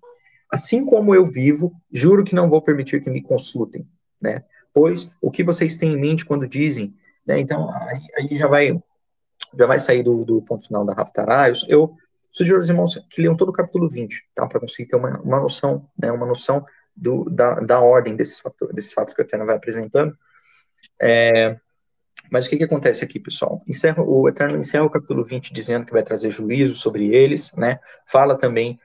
Assim como eu vivo, juro que não vou permitir que me consultem, né? Pois o que vocês têm em mente quando dizem, né? Então aí já vai sair do ponto final da Haftarah. Eu sugiro aos irmãos que leiam todo o capítulo 20, tá? Para conseguir ter uma noção, né? Uma noção da ordem desses fatos que o Eterno vai apresentando. Mas o que acontece aqui, pessoal? O Eterno encerra o capítulo 20 dizendo que vai trazer juízo sobre eles, né? Fala também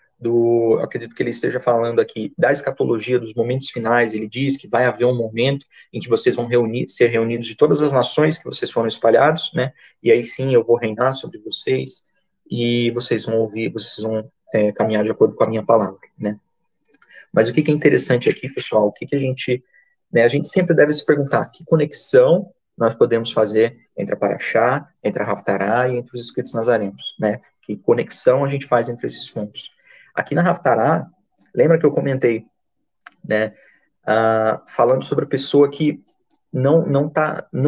acredito que ele esteja falando aqui da escatologia, dos momentos finais. Ele diz que vai haver um momento em que vocês vão ser reunidos de todas as nações que vocês foram espalhados, né? E aí sim eu vou reinar sobre vocês e vocês vão ouvir, vocês vão caminhar de acordo com a minha palavra, né? Mas o que é interessante aqui, pessoal, a gente sempre deve se perguntar: que conexão nós podemos fazer entre a Paraxá, entre a Haftará e entre os escritos nazarenos, né? Que conexão a gente faz entre esses pontos. Aqui na Haftará, lembra que eu comentei, né, falando sobre a pessoa que não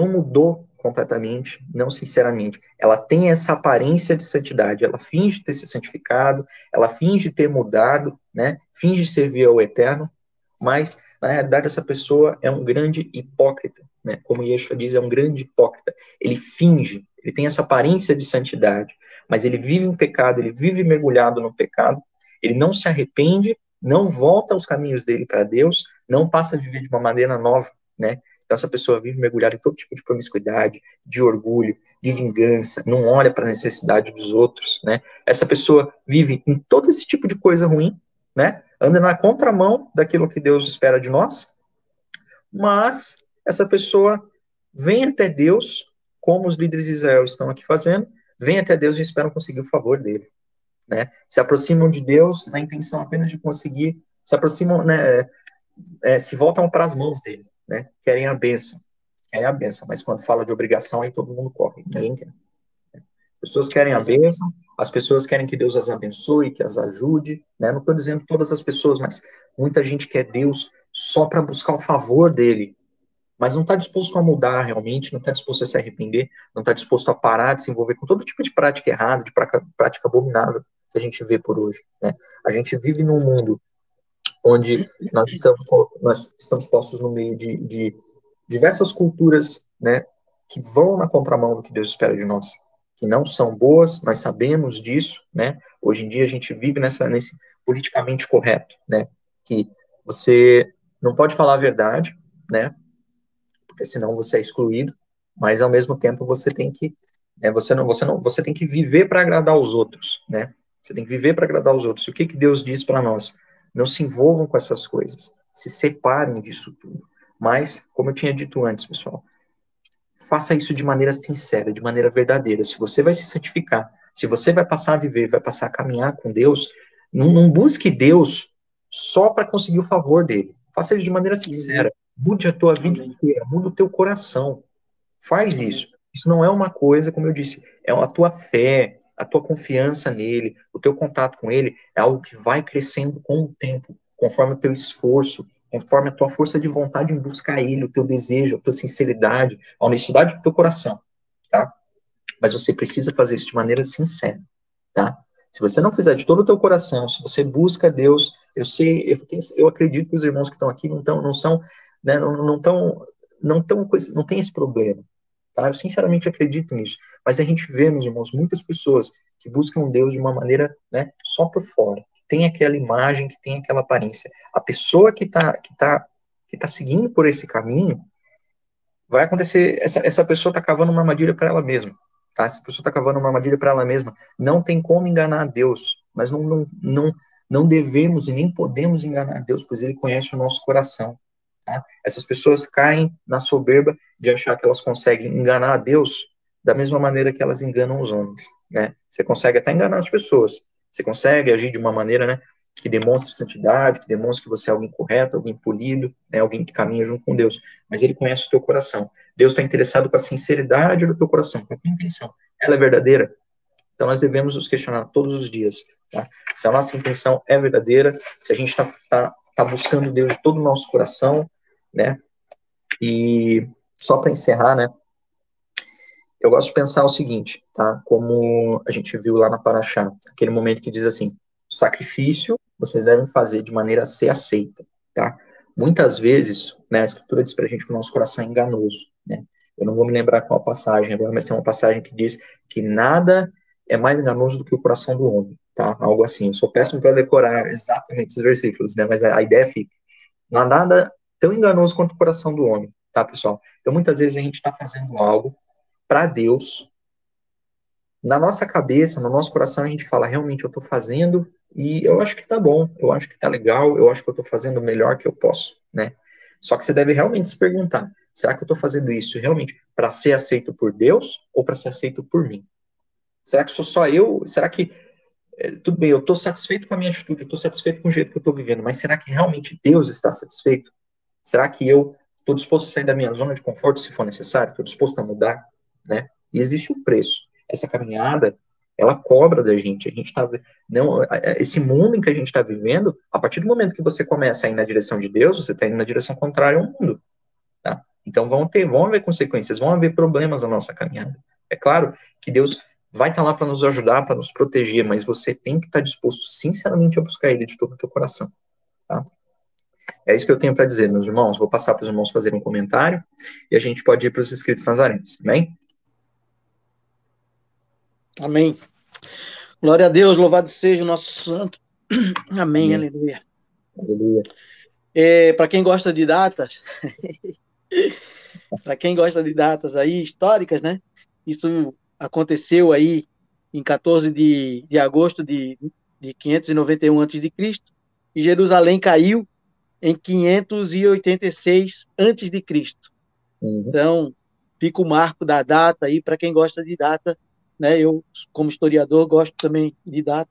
mudou completamente, não sinceramente. Ela tem essa aparência de santidade, ela finge ter se santificado, ela finge ter mudado, né? Finge servir ao Eterno, mas na realidade essa pessoa é um grande hipócrita, né? Como Yeshua diz, é um grande hipócrita. Ele finge, ele tem essa aparência de santidade, mas ele vive em pecado, ele vive mergulhado no pecado, ele não se arrepende, não volta aos caminhos dele para Deus, não passa a viver de uma maneira nova, né? Então, essa pessoa vive mergulhada em todo tipo de promiscuidade, de orgulho, de vingança, não olha para a necessidade dos outros, né? Essa pessoa vive em todo esse tipo de coisa ruim, né? Anda na contramão daquilo que Deus espera de nós, mas essa pessoa vem até Deus, como os líderes de Israel estão aqui fazendo, vem até Deus e esperam conseguir o favor dele, né? Se aproximam de Deus na intenção apenas de conseguir, se aproximam, né? Se voltam para as mãos dele, né? Querem a bênção, mas quando fala de obrigação, aí todo mundo corre, ninguém quer. As pessoas querem a bênção, as pessoas querem que Deus as abençoe, que as ajude, né? Não estou dizendo todas as pessoas, mas muita gente quer Deus só para buscar o favor dele, mas não está disposto a mudar realmente, não está disposto a se arrepender, não está disposto a parar de se envolver com todo tipo de prática errada, de prática abominável que a gente vê por hoje, né? A gente vive num mundo onde nós estamos postos no meio de diversas culturas, né, que vão na contramão do que Deus espera de nós, que não são boas, nós sabemos disso, né? Hoje em dia a gente vive nesse politicamente correto, né? Que você não pode falar a verdade, né? Porque senão você é excluído, mas ao mesmo tempo você tem que, né, você tem que viver para agradar os outros, né? Você tem que viver para agradar os outros. E o que Deus diz para nós? Não se envolvam com essas coisas, se separem disso tudo. Mas, como eu tinha dito antes, pessoal, faça isso de maneira sincera, de maneira verdadeira. Se você vai se santificar, se você vai passar a viver, vai passar a caminhar com Deus, não busque Deus só para conseguir o favor dele. Faça isso de maneira sincera. Mude a tua vida inteira, muda o teu coração. Faz isso. Isso não é uma coisa, como eu disse, é a tua fé, a tua confiança nele, o teu contato com ele é algo que vai crescendo com o tempo, conforme o teu esforço, conforme a tua força de vontade em buscar ele, o teu desejo, a tua sinceridade, a honestidade do teu coração, tá? Mas você precisa fazer isso de maneira sincera, tá? Se você não fizer de todo o teu coração, se você busca Deus, eu acredito que os irmãos que estão aqui não são, né, não tem esse problema. Tá? Eu sinceramente acredito nisso. Mas a gente vê, meus irmãos, muitas pessoas que buscam Deus de uma maneira, né, só por fora. Que tem aquela imagem, que tem aquela aparência. A pessoa que tá seguindo por esse caminho, vai acontecer, essa pessoa está cavando uma armadilha para ela mesma. Tá? Essa pessoa está cavando uma armadilha para ela mesma. Não tem como enganar a Deus. Nós não devemos e nem podemos enganar a Deus, pois Ele conhece o nosso coração. Tá? Essas pessoas caem na soberba de achar que elas conseguem enganar a Deus da mesma maneira que elas enganam os homens. Né? Você consegue até enganar as pessoas. Você consegue agir de uma maneira, né, que demonstre santidade, que demonstre que você é alguém correto, alguém polido, né, alguém que caminha junto com Deus. Mas Ele conhece o teu coração. Deus está interessado com a sinceridade do teu coração, com a tua intenção. Ela é verdadeira? Então nós devemos nos questionar todos os dias. Tá? Se a nossa intenção é verdadeira, se a gente está buscando Deus de todo o nosso coração, né? E só para encerrar, né? Eu gosto de pensar o seguinte, tá? Como a gente viu lá na Paraxá, aquele momento que diz assim: o sacrifício vocês devem fazer de maneira a ser aceita, tá? Muitas vezes, né, a Escritura diz pra gente que o nosso coração é enganoso, né? Eu não vou me lembrar qual passagem agora, mas tem uma passagem que diz que nada é mais enganoso do que o coração do homem, tá? Algo assim. Eu sou péssimo para decorar exatamente os versículos, né? Mas a ideia fica: não há nada tão enganoso quanto o coração do homem, tá, pessoal? Então, muitas vezes a gente está fazendo algo para Deus, na nossa cabeça, no nosso coração, a gente fala: realmente eu estou fazendo e eu acho que tá bom, eu acho que tá legal, eu acho que eu estou fazendo o melhor que eu posso, né? Só que você deve realmente se perguntar: será que eu estou fazendo isso realmente para ser aceito por Deus ou para ser aceito por mim? Será que sou só eu? Será que tudo bem, eu estou satisfeito com a minha atitude, eu estou satisfeito com o jeito que eu estou vivendo, mas será que realmente Deus está satisfeito? Será que eu estou disposto a sair da minha zona de conforto se for necessário, estou disposto a mudar, né? E existe um preço. Essa caminhada, ela cobra da gente. A gente tá, não, esse mundo em que a gente está vivendo, a partir do momento que você começa a ir na direção de Deus, você está indo na direção contrária ao mundo, tá? Então vão haver consequências, vão haver problemas na nossa caminhada. É claro que Deus vai estar lá para nos ajudar, para nos proteger, mas você tem que estar disposto, sinceramente, a buscar Ele de todo o teu coração, tá? É isso que eu tenho para dizer, meus irmãos. Vou passar para os irmãos fazerem um comentário e a gente pode ir para os inscritos nazarenos. Amém? Amém. Glória a Deus, louvado seja o nosso santo. Amém, Amém. aleluia. Aleluia. Para quem gosta de datas, para quem gosta de datas aí históricas, né? Isso aconteceu aí em 14 de agosto de 591 a.C. e Jerusalém caiu em 586 a.C. Então, fica o marco da data aí para quem gosta de data, né? Eu, como historiador, gosto também de data,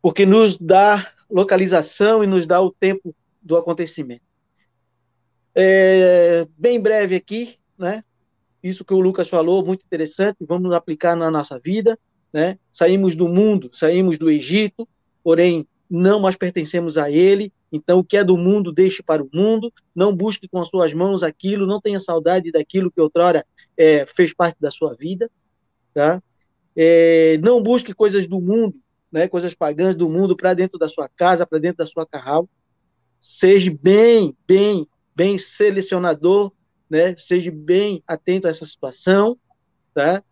porque nos dá localização e nos dá o tempo do acontecimento. Bem breve aqui, né? Isso que o Lucas falou, muito interessante, vamos aplicar na nossa vida, né? Saímos do mundo, saímos do Egito, porém não mais pertencemos a ele, então o que é do mundo, deixe para o mundo, não busque com as suas mãos aquilo, não tenha saudade daquilo que outrora fez parte da sua vida, tá? Não busque coisas do mundo, né? Coisas pagãs do mundo para dentro da sua casa, para dentro da sua carral, seja bem selecionador, né? Seja bem atento a essa situação, tá?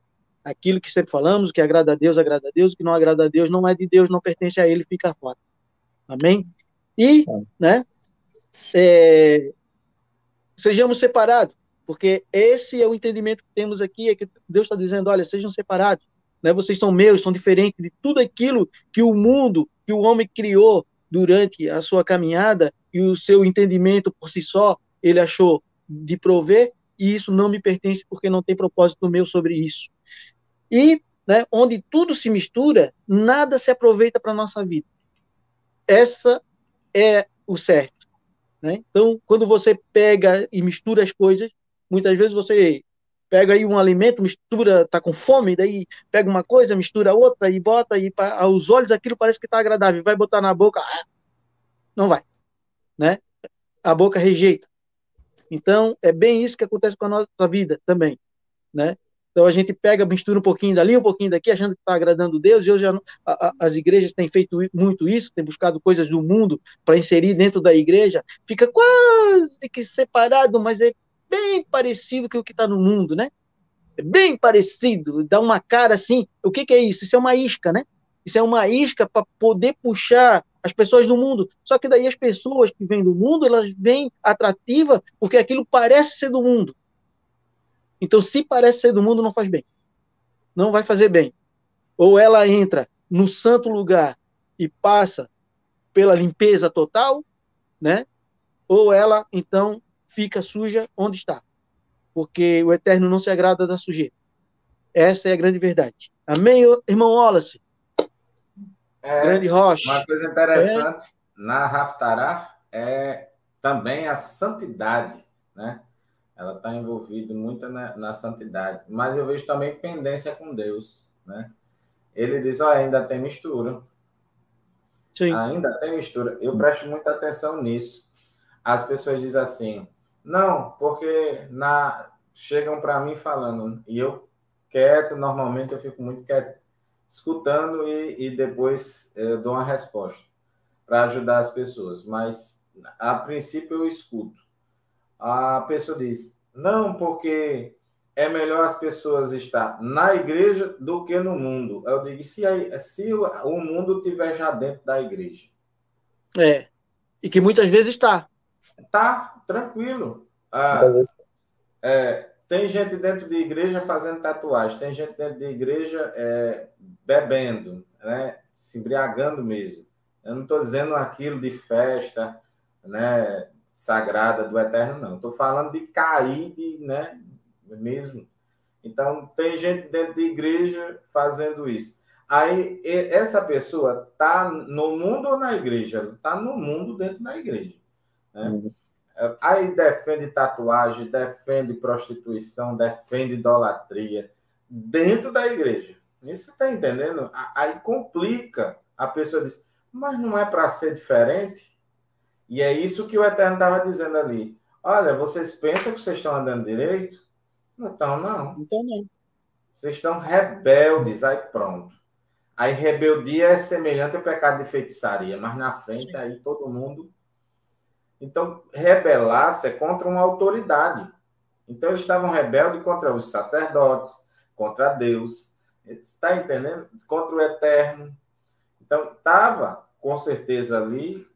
Aquilo que sempre falamos, que agrada a Deus, o que não agrada a Deus não é de Deus, não pertence a ele, fica fora. Amém? E, né, sejamos separados, porque esse é o entendimento que temos aqui, é que Deus está dizendo, olha, sejam separados, né? Vocês são meus, são diferentes de tudo aquilo que o mundo, que o homem criou durante a sua caminhada e o seu entendimento por si só, ele achou de prover, e isso não me pertence porque não tem propósito meu sobre isso. E, né, onde tudo se mistura, nada se aproveita para a nossa vida. Essa é o certo, né? Então, quando você pega e mistura as coisas, muitas vezes você pega aí um alimento, mistura, tá com fome, daí pega uma coisa, mistura outra e bota, e aos olhos aquilo parece que está agradável, vai botar na boca, não vai, né? A boca rejeita. Então, é bem isso que acontece com a nossa vida também, né? Então a gente pega, mistura um pouquinho dali, um pouquinho daqui, achando que está agradando Deus, e hoje as igrejas têm feito muito isso, têm buscado coisas do mundo para inserir dentro da igreja, fica quase que separado, mas é bem parecido com o que está no mundo, né? É bem parecido, dá uma cara assim, o que é isso? Isso é uma isca, né? Isso é uma isca para poder puxar as pessoas do mundo. Só que daí as pessoas que vêm do mundo, elas vêm atrativas porque aquilo parece ser do mundo. Então, se parece ser do mundo, não faz bem. Não vai fazer bem. Ou ela entra no santo lugar e passa pela limpeza total, né? Ou ela, então, fica suja onde está. Porque o Eterno não se agrada da sujeira. Essa é a grande verdade. Amém, irmão Wallace? Grande Rocha. Uma coisa interessante na Haftarah é também a santidade, né? Ela está envolvida muito na santidade. Mas eu vejo também pendência com Deus, né? Ele diz, ainda tem mistura. Sim. Ainda tem mistura. Eu presto muita atenção nisso. As pessoas dizem assim, não, porque chegam para mim falando, e eu quieto, normalmente eu fico muito quieto, escutando e depois eu dou uma resposta para ajudar as pessoas. Mas, a princípio, eu escuto. A pessoa diz, não, porque é melhor as pessoas estar na igreja do que no mundo. Eu digo, se o mundo estiver já dentro da igreja? E que muitas vezes está. Tá, tranquilo. Muitas vezes. Tem gente dentro de igreja fazendo tatuagem, tem gente dentro de igreja bebendo, né? Se embriagando mesmo. Eu não estou dizendo aquilo de festa, né? Sagrada do Eterno, não. Estou falando de cair, né? Mesmo. Então, tem gente dentro de igreja fazendo isso. Aí, essa pessoa está no mundo ou na igreja? Está no mundo dentro da igreja. Né? Aí defende tatuagem, defende prostituição, defende idolatria dentro da igreja. Isso está entendendo? Aí complica. A pessoa diz, mas não é para ser diferente? E é isso que o Eterno estava dizendo ali. Olha, vocês pensam que vocês estão andando direito? Então, não. Então, não. Vocês estão rebeldes, aí pronto. Aí rebeldia é semelhante ao pecado de feitiçaria, mas na frente Sim. aí todo mundo... Então, rebelar-se é contra uma autoridade. Então, eles estavam rebeldes contra os sacerdotes, contra Deus, está entendendo? Contra o Eterno. Então, estava, com certeza, ali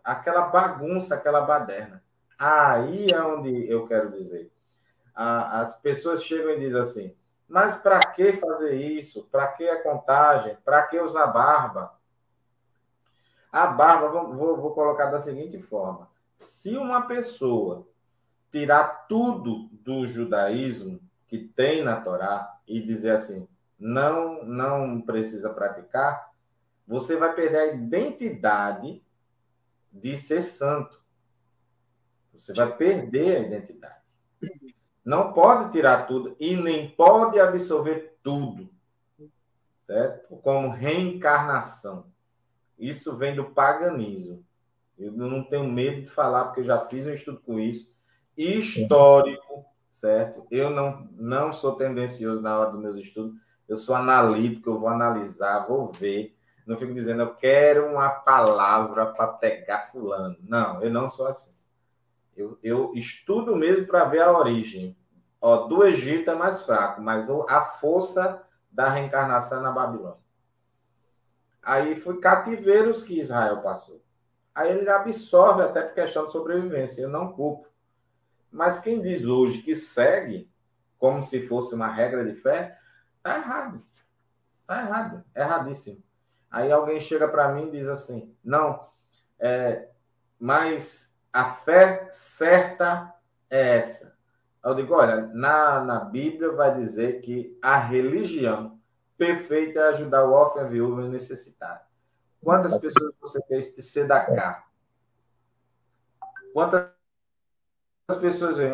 aquela bagunça, aquela baderna. Aí é onde eu quero dizer. As pessoas chegam e dizem assim, mas para que fazer isso? Para que a contagem? Para que usar barba? A barba, vou colocar da seguinte forma. Se uma pessoa tirar tudo do judaísmo que tem na Torá e dizer assim, não precisa praticar, você vai perder a identidade de ser santo. Você vai perder a identidade. Não pode tirar tudo e nem pode absorver tudo, certo? Como reencarnação. Isso vem do paganismo. Eu não tenho medo de falar, porque eu já fiz um estudo com isso. Histórico, certo? Eu não sou tendencioso na hora dos meus estudos. Eu sou analítico, eu vou analisar, vou ver. Não fico dizendo, eu quero uma palavra para pegar fulano. Não, eu não sou assim. Eu estudo mesmo para ver a origem. Ó, do Egito é mais fraco, mas a força da reencarnação é na Babilônia. Aí foi cativeiros que Israel passou. Aí ele absorve até por questão de sobrevivência. Eu não culpo. Mas quem diz hoje que segue como se fosse uma regra de fé, tá errado. Tá errado. Erradíssimo. Aí alguém chega para mim e diz assim, não, mas a fé certa é essa. Eu digo, olha, na Bíblia vai dizer que a religião perfeita é ajudar o órfão, a viúva e o necessitado. Quantas pessoas você fez de sedacar? Quantas pessoas vêm?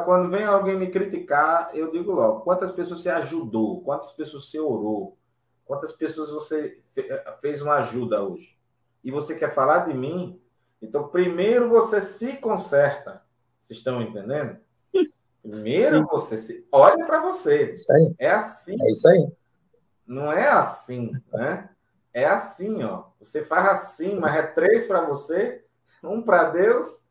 Quando vem alguém me criticar, eu digo logo, quantas pessoas você ajudou? Quantas pessoas você orou? Quantas pessoas você fez uma ajuda hoje? E você quer falar de mim? Então, primeiro você se conserta. Vocês estão entendendo? Primeiro você se... Olha para você. Isso aí. É assim. É isso aí. Não é assim, né? É assim, ó. Você faz assim, mas é 3 para você, 1 para Deus.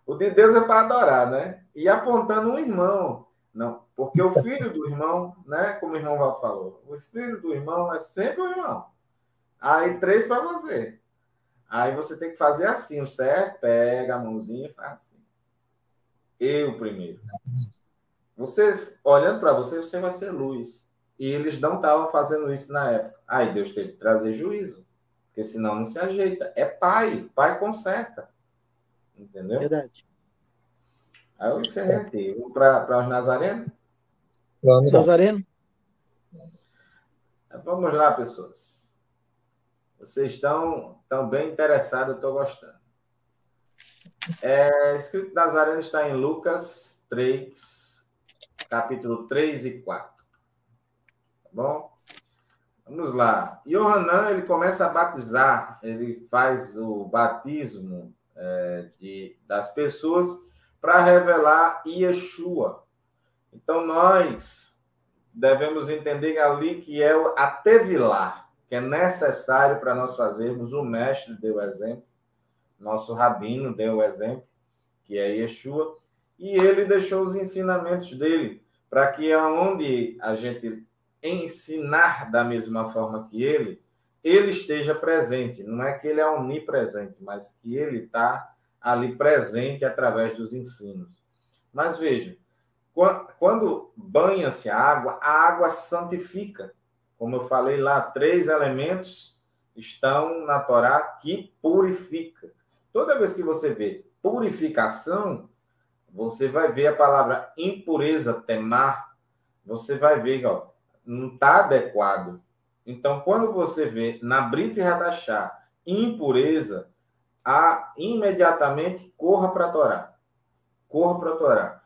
O de Deus é para adorar, né? E apontando um irmão. Não, porque o filho do irmão, né? Como o irmão Valdo falou, o filho do irmão é sempre o irmão. Aí 3 para você. Aí você tem que fazer assim, o certo, pega a mãozinha e faz assim. Eu primeiro. Você, olhando para você, você vai ser luz. E eles não estavam fazendo isso na época. Aí Deus teve que trazer juízo. Porque senão não se ajeita. É pai. Pai conserta. Entendeu? Verdade. Aí eu encerrei aqui. Vamos para os nazarenos? Vamos lá. Nazareno? Vamos lá, pessoas. Vocês estão bem interessados, eu estou gostando. Escrito Nazareno está em Lucas 3, capítulo 3 e 4. Tá bom? Vamos lá. Yohanan, ele começa a batizar, ele faz o batismo das pessoas para revelar Yeshua. Então, nós devemos entender ali que é a Tevilá, que é necessário para nós fazermos. O mestre deu o exemplo, nosso rabino deu o exemplo, que é Yeshua, e ele deixou os ensinamentos dele, para que aonde a gente ensinar da mesma forma que ele esteja presente. Não é que ele é onipresente, mas que ele está ali presente através dos ensinos. Mas veja, quando banha-se a água santifica. Como eu falei lá, 3 elementos estão na Torá que purifica. Toda vez que você vê purificação, você vai ver a palavra impureza, temar, você vai ver, ó, não está adequado. Então, quando você vê na Brit Hadashah impureza, imediatamente corra para a Torá. Corra para a Torá.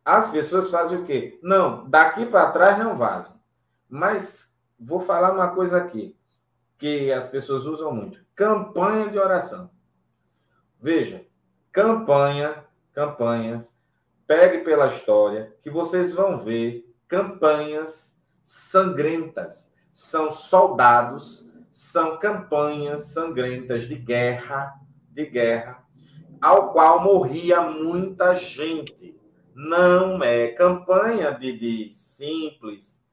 As pessoas fazem o quê? Não, daqui para trás não vale. Mas vou falar uma coisa aqui, que as pessoas usam muito. Campanha de oração. Veja, campanhas, pegue pela história, que vocês vão ver campanhas sangrentas. São soldados, são campanhas sangrentas de guerra, ao qual morria muita gente. Não é campanha de simples,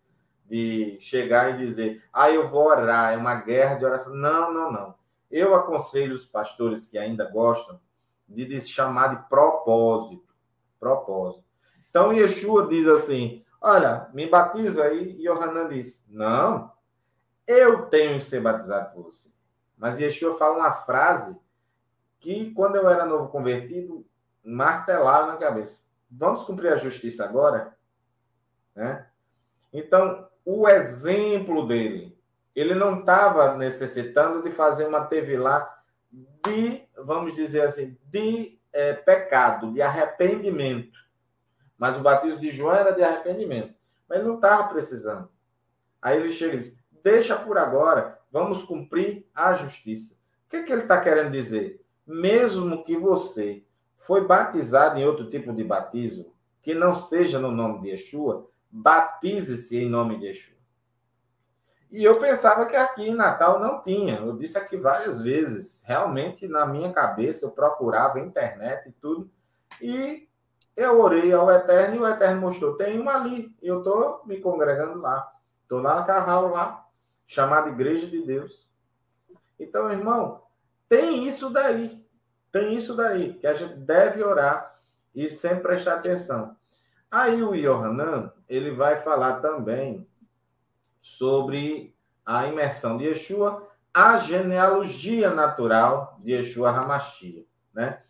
de chegar e dizer, eu vou orar, é uma guerra de oração. Não. Eu aconselho os pastores que ainda gostam de chamar de propósito. Então, Yeshua diz assim, olha, me batiza aí, e Yohanan diz, não, eu tenho que ser batizado por você. Mas Yeshua fala uma frase que, quando eu era novo convertido, martelava na cabeça. Vamos cumprir a justiça agora? Né? Então, o exemplo dele, ele não estava necessitando de fazer uma tevilá de, vamos dizer assim, de pecado, de arrependimento. Mas o batismo de João era de arrependimento. Mas ele não estava precisando. Aí ele chega e diz, deixa por agora, vamos cumprir a justiça. O que ele está querendo dizer? Mesmo que você foi batizado em outro tipo de batismo, que não seja no nome de Yeshua, batize-se em nome de Yeshua. E eu pensava que aqui em Natal não tinha. Eu disse aqui várias vezes. Realmente, na minha cabeça, eu procurava internet e tudo. E eu orei ao Eterno e o Eterno mostrou. Tem uma ali. Eu estou me congregando lá. Estou lá na Carral, lá, chamada Igreja de Deus. Então, irmão, tem isso daí. Que a gente deve orar e sempre prestar atenção. Aí o Yohanan, ele vai falar também sobre a imersão de Yeshua, a genealogia natural de Yeshua HaMashiach, né?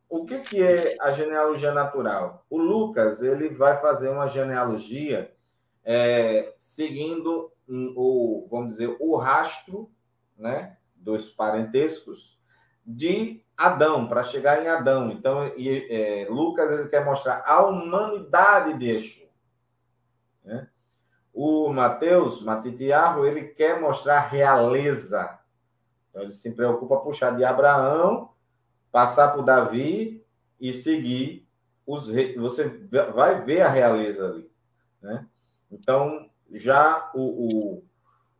O que é a genealogia natural? O Lucas, ele vai fazer uma genealogia seguindo vamos dizer, o rastro, né, dos parentescos de Adão, para chegar em Adão. Então, Lucas, ele quer mostrar a humanidade de Yeshua, né? O Mateus, Matitiarro, ele quer mostrar a realeza. Então, ele se preocupa puxar de Abraão, passar por Davi e seguir os reis. Você vai ver a realeza ali, né? Então, já o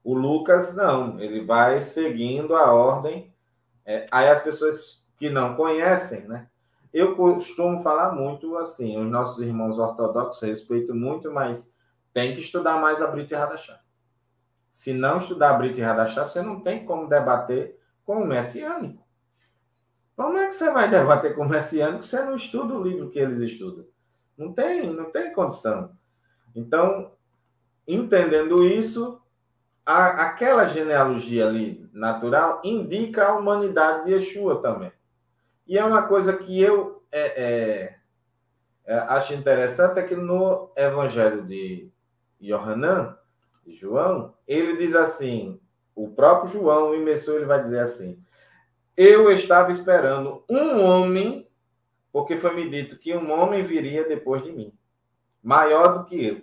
Lucas, não. Ele vai seguindo a ordem. Aí as pessoas que não conhecem, né? Eu costumo falar muito assim, os nossos irmãos ortodoxos respeitam muito, mas tem que estudar mais a Brit Hadashah. Se não estudar a Brit Hadashah, você não tem como debater com o messiânico. Como é que você vai debater com o messiânico se você não estuda o livro que eles estudam? Não tem condição. Então, entendendo isso, aquela genealogia ali natural indica a humanidade de Yeshua também. E é uma coisa que eu acho interessante, é que no Evangelho de Yohanan, de João, ele diz assim, o próprio João, o imersor, ele vai dizer assim, eu estava esperando um homem, porque foi me dito que um homem viria depois de mim, maior do que eu,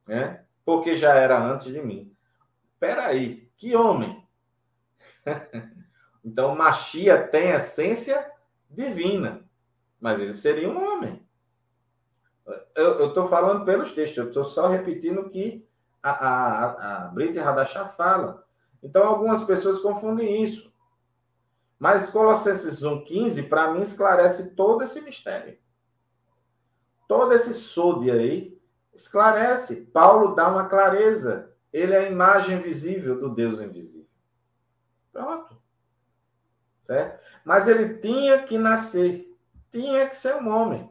né? Porque já era antes de mim. Espera aí, que homem? Então, Mashiach tem essência divina, mas ele seria um homem. Eu estou falando pelos textos, eu estou só repetindo o que a Brit Hadashah fala. Então, algumas pessoas confundem isso. Mas Colossenses 1,15, para mim, esclarece todo esse mistério. Todo esse sode aí esclarece. Paulo dá uma clareza. Ele é a imagem visível do Deus invisível. Pronto. Certo? Mas ele tinha que nascer. Tinha que ser um homem.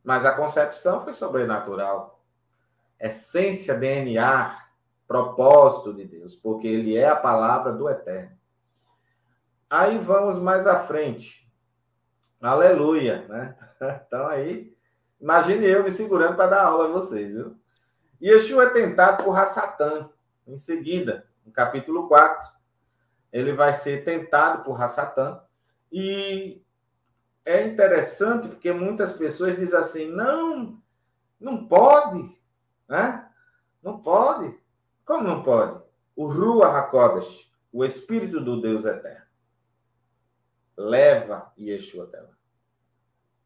Mas a concepção foi sobrenatural. Essência, DNA, propósito de Deus. Porque ele é a palavra do Eterno. Aí vamos mais à frente. Aleluia, né? Então aí, imagine eu me segurando para dar aula a vocês, viu? Yeshua é tentado por Hassatã. Em seguida, no capítulo 4, ele vai ser tentado por Hassatã. E é interessante porque muitas pessoas dizem assim, não pode, né? Não pode. Como não pode? O Ruach HaKodesh, o Espírito do Deus Eterno, leva Yeshua até lá.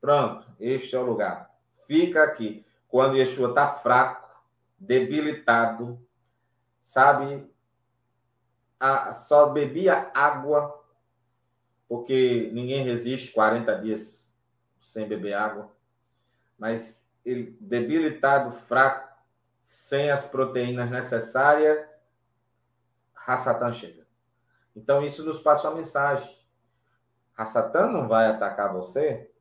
Pronto, este é o lugar. Fica aqui. Quando Yeshua está fraco, debilitado, sabe, só bebia água, porque ninguém resiste 40 dias sem beber água, mas ele debilitado, fraco, sem as proteínas necessárias, Hassatan chega. Então isso nos passa uma mensagem. Hassatan não vai atacar você,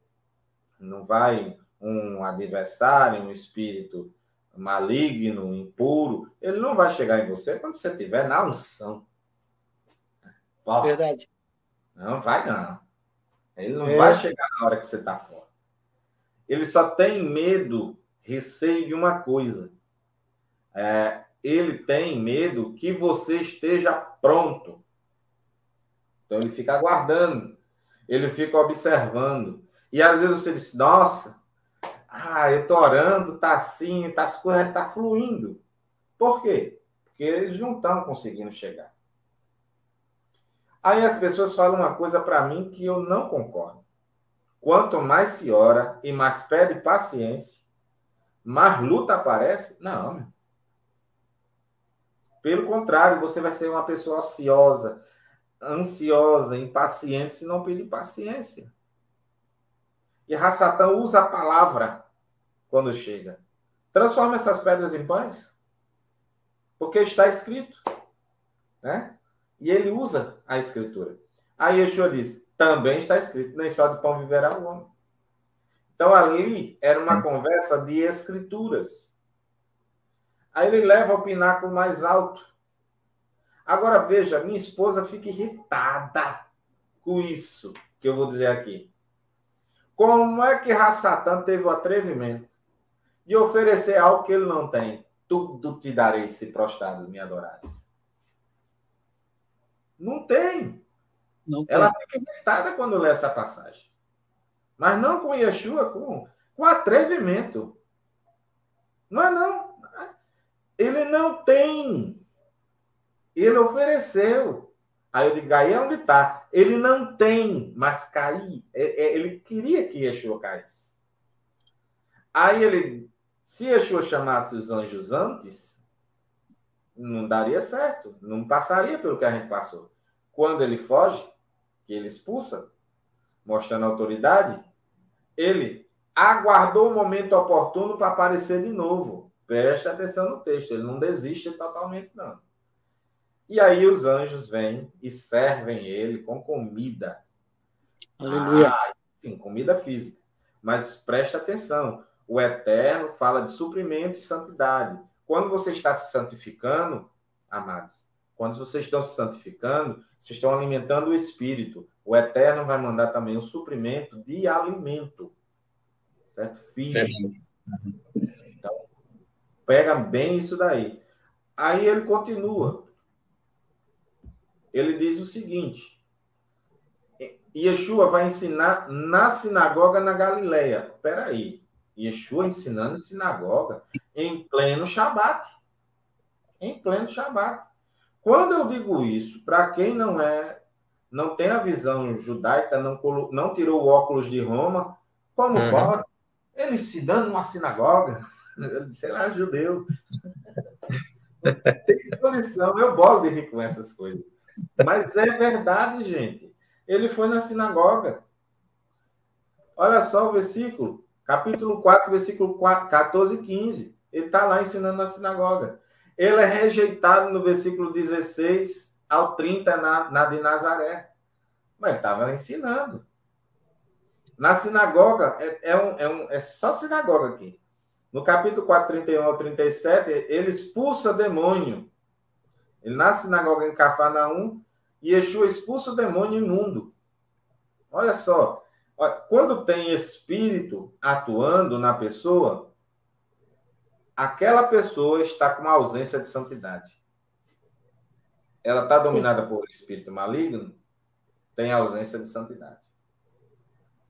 não vai um adversário, um espírito maligno, impuro, ele não vai chegar em você quando você estiver na unção. Verdade. Não vai, não. Ele não vai chegar na hora que você está fora. Ele só tem medo, receio de uma coisa. Ele tem medo que você esteja pronto. Então ele fica aguardando. Ele fica observando. E às vezes você diz, nossa, eu estou orando, está assim, as coisas estão fluindo. Por quê? Porque eles não estão conseguindo chegar. Aí as pessoas falam uma coisa para mim que eu não concordo. Quanto mais se ora e mais pede paciência, mais luta aparece? Não. Pelo contrário, você vai ser uma pessoa ociosa, ansiosa, impaciente, se não pedir paciência. E Hassatan usa a palavra quando chega. Transforma essas pedras em pães. Porque está escrito. Né? E ele usa a escritura. Aí Yeshua diz, também está escrito, nem só de pão viverá o homem. Então ali era uma conversa de escrituras. Aí ele leva ao pináculo mais alto. Agora veja, minha esposa fica irritada com isso que eu vou dizer aqui. Como é que Hassatan teve o atrevimento de oferecer algo que ele não tem? Tudo te darei se prostrados me adorares. Não tem. Ela fica irritada quando lê essa passagem. Mas não com Yeshua, com atrevimento. Não é não. Ele não tem. Ele ofereceu. Aí eu digo, aí é onde está. Ele não tem, mas cair. Ele queria que Yeshua caísse. Aí ele, se Yeshua chamasse os anjos antes, não daria certo. Não passaria pelo que a gente passou. Quando ele foge, que ele expulsa, mostrando autoridade, ele aguardou o momento oportuno para aparecer de novo. Preste atenção no texto. Ele não desiste totalmente, não. E aí os anjos vêm e servem ele com comida. Aleluia. Sim, comida física. Mas preste atenção. O Eterno fala de suprimento e santidade. Quando você está se santificando, amados, quando vocês estão se santificando, vocês estão alimentando o Espírito. O Eterno vai mandar também o suprimento de alimento. Certo? Físico. Então, pega bem isso daí. Aí ele continua. Ele diz o seguinte: Yeshua vai ensinar na sinagoga na Galileia. Espera aí. Yeshua ensinando em sinagoga em pleno Shabat. Em pleno Shabat. Quando eu digo isso, para quem não tem a visão judaica, não tirou o óculos de Roma, como pode? Ele ensinando numa sinagoga, sei lá, judeu. Tem condição, eu bolo de rir com essas coisas. Mas é verdade, gente. Ele foi na sinagoga. Olha só o versículo, capítulo 4, versículo 14 e 15. Ele está lá ensinando na sinagoga. Ele é rejeitado no versículo 16 ao 30 na de Nazaré. Mas ele estava ensinando. Na sinagoga, é só sinagoga aqui. No capítulo 4, 31 ao 37, ele expulsa demônio. Ele na sinagoga em Cafarnaum, e Yeshua expulsa o demônio imundo. Olha só. Quando tem espírito atuando na pessoa, aquela pessoa está com uma ausência de santidade. Ela está dominada por espírito maligno, tem ausência de santidade.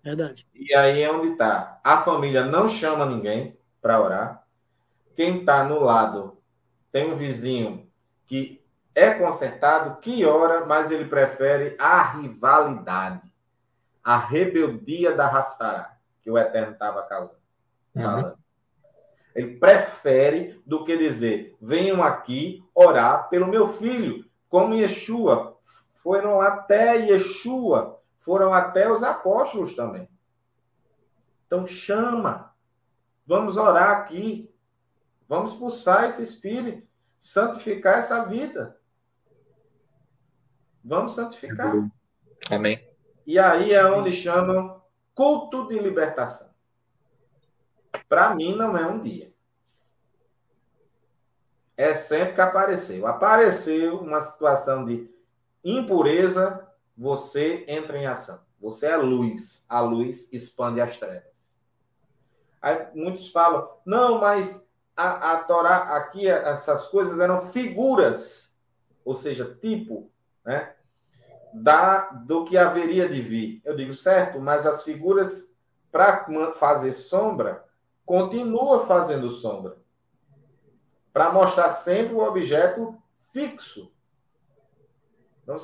Verdade. E aí é onde está. A família não chama ninguém para orar. Quem está no lado tem um vizinho que é consertado, que ora, mas ele prefere a rivalidade, a rebeldia da Raftará, que o Eterno estava causando, falando. Ele prefere do que dizer, venham aqui orar pelo meu filho, como Yeshua. Foram até Yeshua, foram até os apóstolos também. Então chama, vamos orar aqui, vamos expulsar esse espírito, santificar essa vida. Vamos santificar. Amém. E aí é onde chamam culto de libertação. Para mim não é um dia. É sempre que apareceu. Apareceu uma situação de impureza, você entra em ação. Você é luz. A luz expande as trevas. Aí muitos falam, não, mas a Torá, aqui, essas coisas eram figuras, ou seja, tipo, né, do que haveria de vir. Eu digo, certo, mas as figuras, para fazer sombra, continua fazendo sombra. Para mostrar sempre o objeto fixo.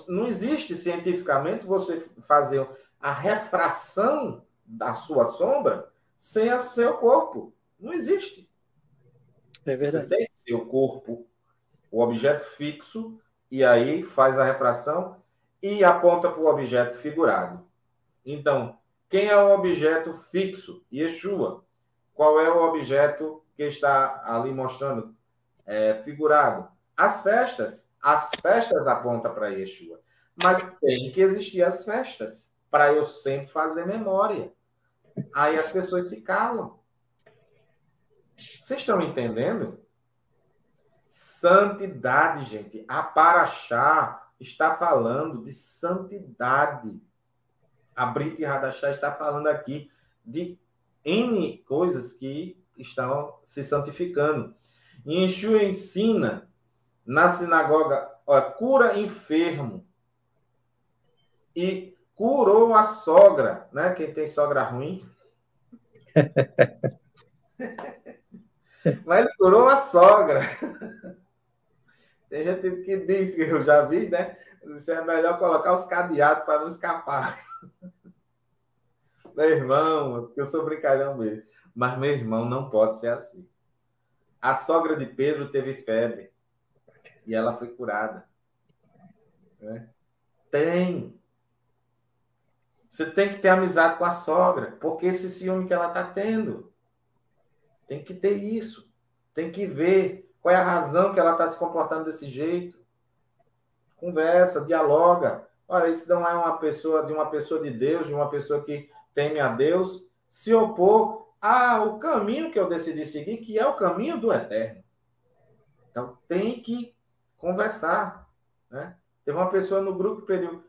Não existe cientificamente você fazer a refração da sua sombra sem o seu corpo. Não existe. É verdade. Você tem que ter o corpo, o objeto fixo, e aí faz a refração e aponta para o objeto figurado. Então, quem é o objeto fixo? Yeshua. Qual é o objeto que está ali mostrando figurado? As festas. As festas apontam para Yeshua. Mas tem que existir as festas para eu sempre fazer memória. Aí as pessoas se calam. Vocês estão entendendo? Santidade, gente. A Paraxá está falando de santidade. A Brit Hadashah está falando aqui de N coisas que estão se santificando. E Yeshua ensina na sinagoga, cura enfermo. E curou a sogra, né? Quem tem sogra ruim. Mas ele curou a sogra. Tem gente que diz, que eu já vi, né? Isso é melhor colocar os cadeados para não escapar. Meu irmão, eu sou brincalhão mesmo. Mas meu irmão não pode ser assim. A sogra de Pedro teve febre. E ela foi curada. Né? Tem. Você tem que ter amizade com a sogra. Porque esse ciúme que ela está tendo. Tem que ter isso. Tem que ver qual é a razão que ela está se comportando desse jeito. Conversa, dialoga. Olha, isso não é uma pessoa de Deus, de uma pessoa que teme a Deus, se opor ao caminho que eu decidi seguir, que é o caminho do Eterno. Então, tem que conversar. Né? Teve uma pessoa no grupo que pediu,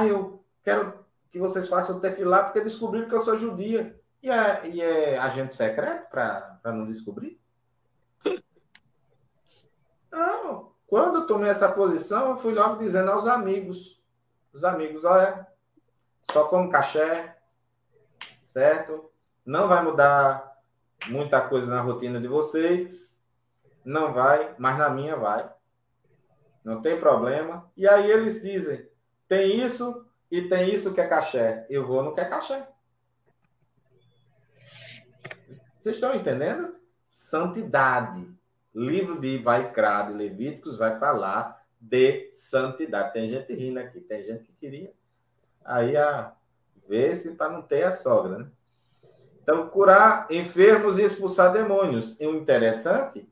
eu quero que vocês façam o tefilá porque descobriram que eu sou judia. E é agente secreto para não descobrir? Não. Quando eu tomei essa posição, eu fui logo dizendo aos amigos. Os amigos, olha, só como caché, certo? Não vai mudar muita coisa na rotina de vocês. Não vai, mas na minha vai. Não tem problema. E aí eles dizem, tem isso e tem isso que é caché. Eu vou no que é caché. Vocês estão entendendo? Santidade. Livro de Vaikra, de Levíticos, vai falar de santidade. Tem gente rindo aqui, tem gente que queria aí ver se para não ter a sogra, né? Então, curar enfermos e expulsar demônios. E o interessante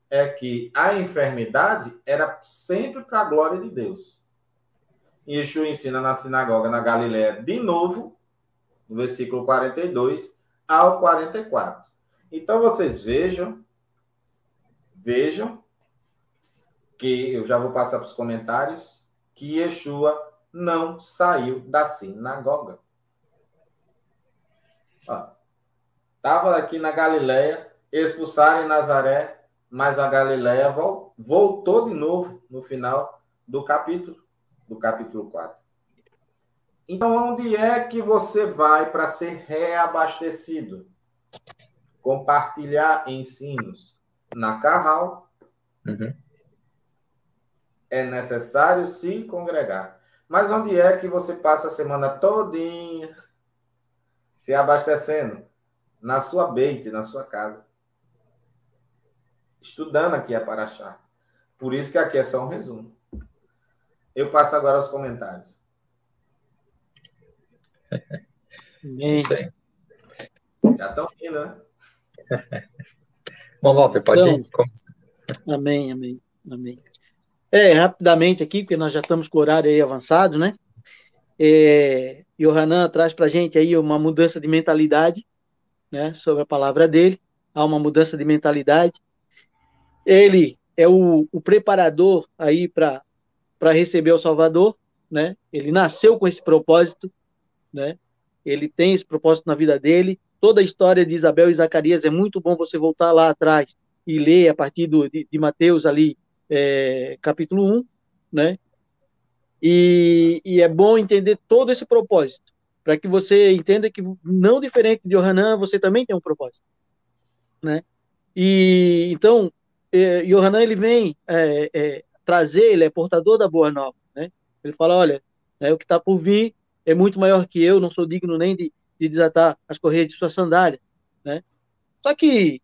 é que a enfermidade era sempre para a glória de Deus. E Yeshua ensina na sinagoga na Galileia de novo, no versículo 42 ao 44. Então, vocês vejam que eu já vou passar para os comentários, que Yeshua não saiu da sinagoga. Estava aqui na Galileia, expulsaram em Nazaré, mas a Galileia voltou de novo no final do capítulo 4. Então, onde é que você vai para ser reabastecido? Compartilhar ensinos na Carral. Uhum. É necessário se congregar. Mas onde é que você passa a semana todinha se abastecendo? Na sua beite, na sua casa. Estudando aqui a Paraxá. Por isso que aqui é só um resumo. Eu passo agora aos comentários. Amém. Isso aí. Já estão indo, né? Bom, Walter, pode ir? Amém, amém, amém. Rapidamente aqui, porque nós já estamos com o horário aí avançado, né? Yohanan traz para a gente aí uma mudança de mentalidade, né? Sobre a palavra dele. Há uma mudança de mentalidade. Ele é o preparador aí para receber o Salvador, né? Ele nasceu com esse propósito, né? Ele tem esse propósito na vida dele. Toda a história de Isabel e Zacarias é muito bom você voltar lá atrás e ler a partir de Mateus ali, capítulo 1, né? E é bom entender todo esse propósito, para que você entenda que, não diferente de Yohanan, você também tem um propósito, né? E então, Yohanan, ele vem trazer, ele é portador da boa nova, né? Ele fala, olha, né, o que está por vir é muito maior que eu, não sou digno nem de desatar as correias de sua sandália, né? Só que,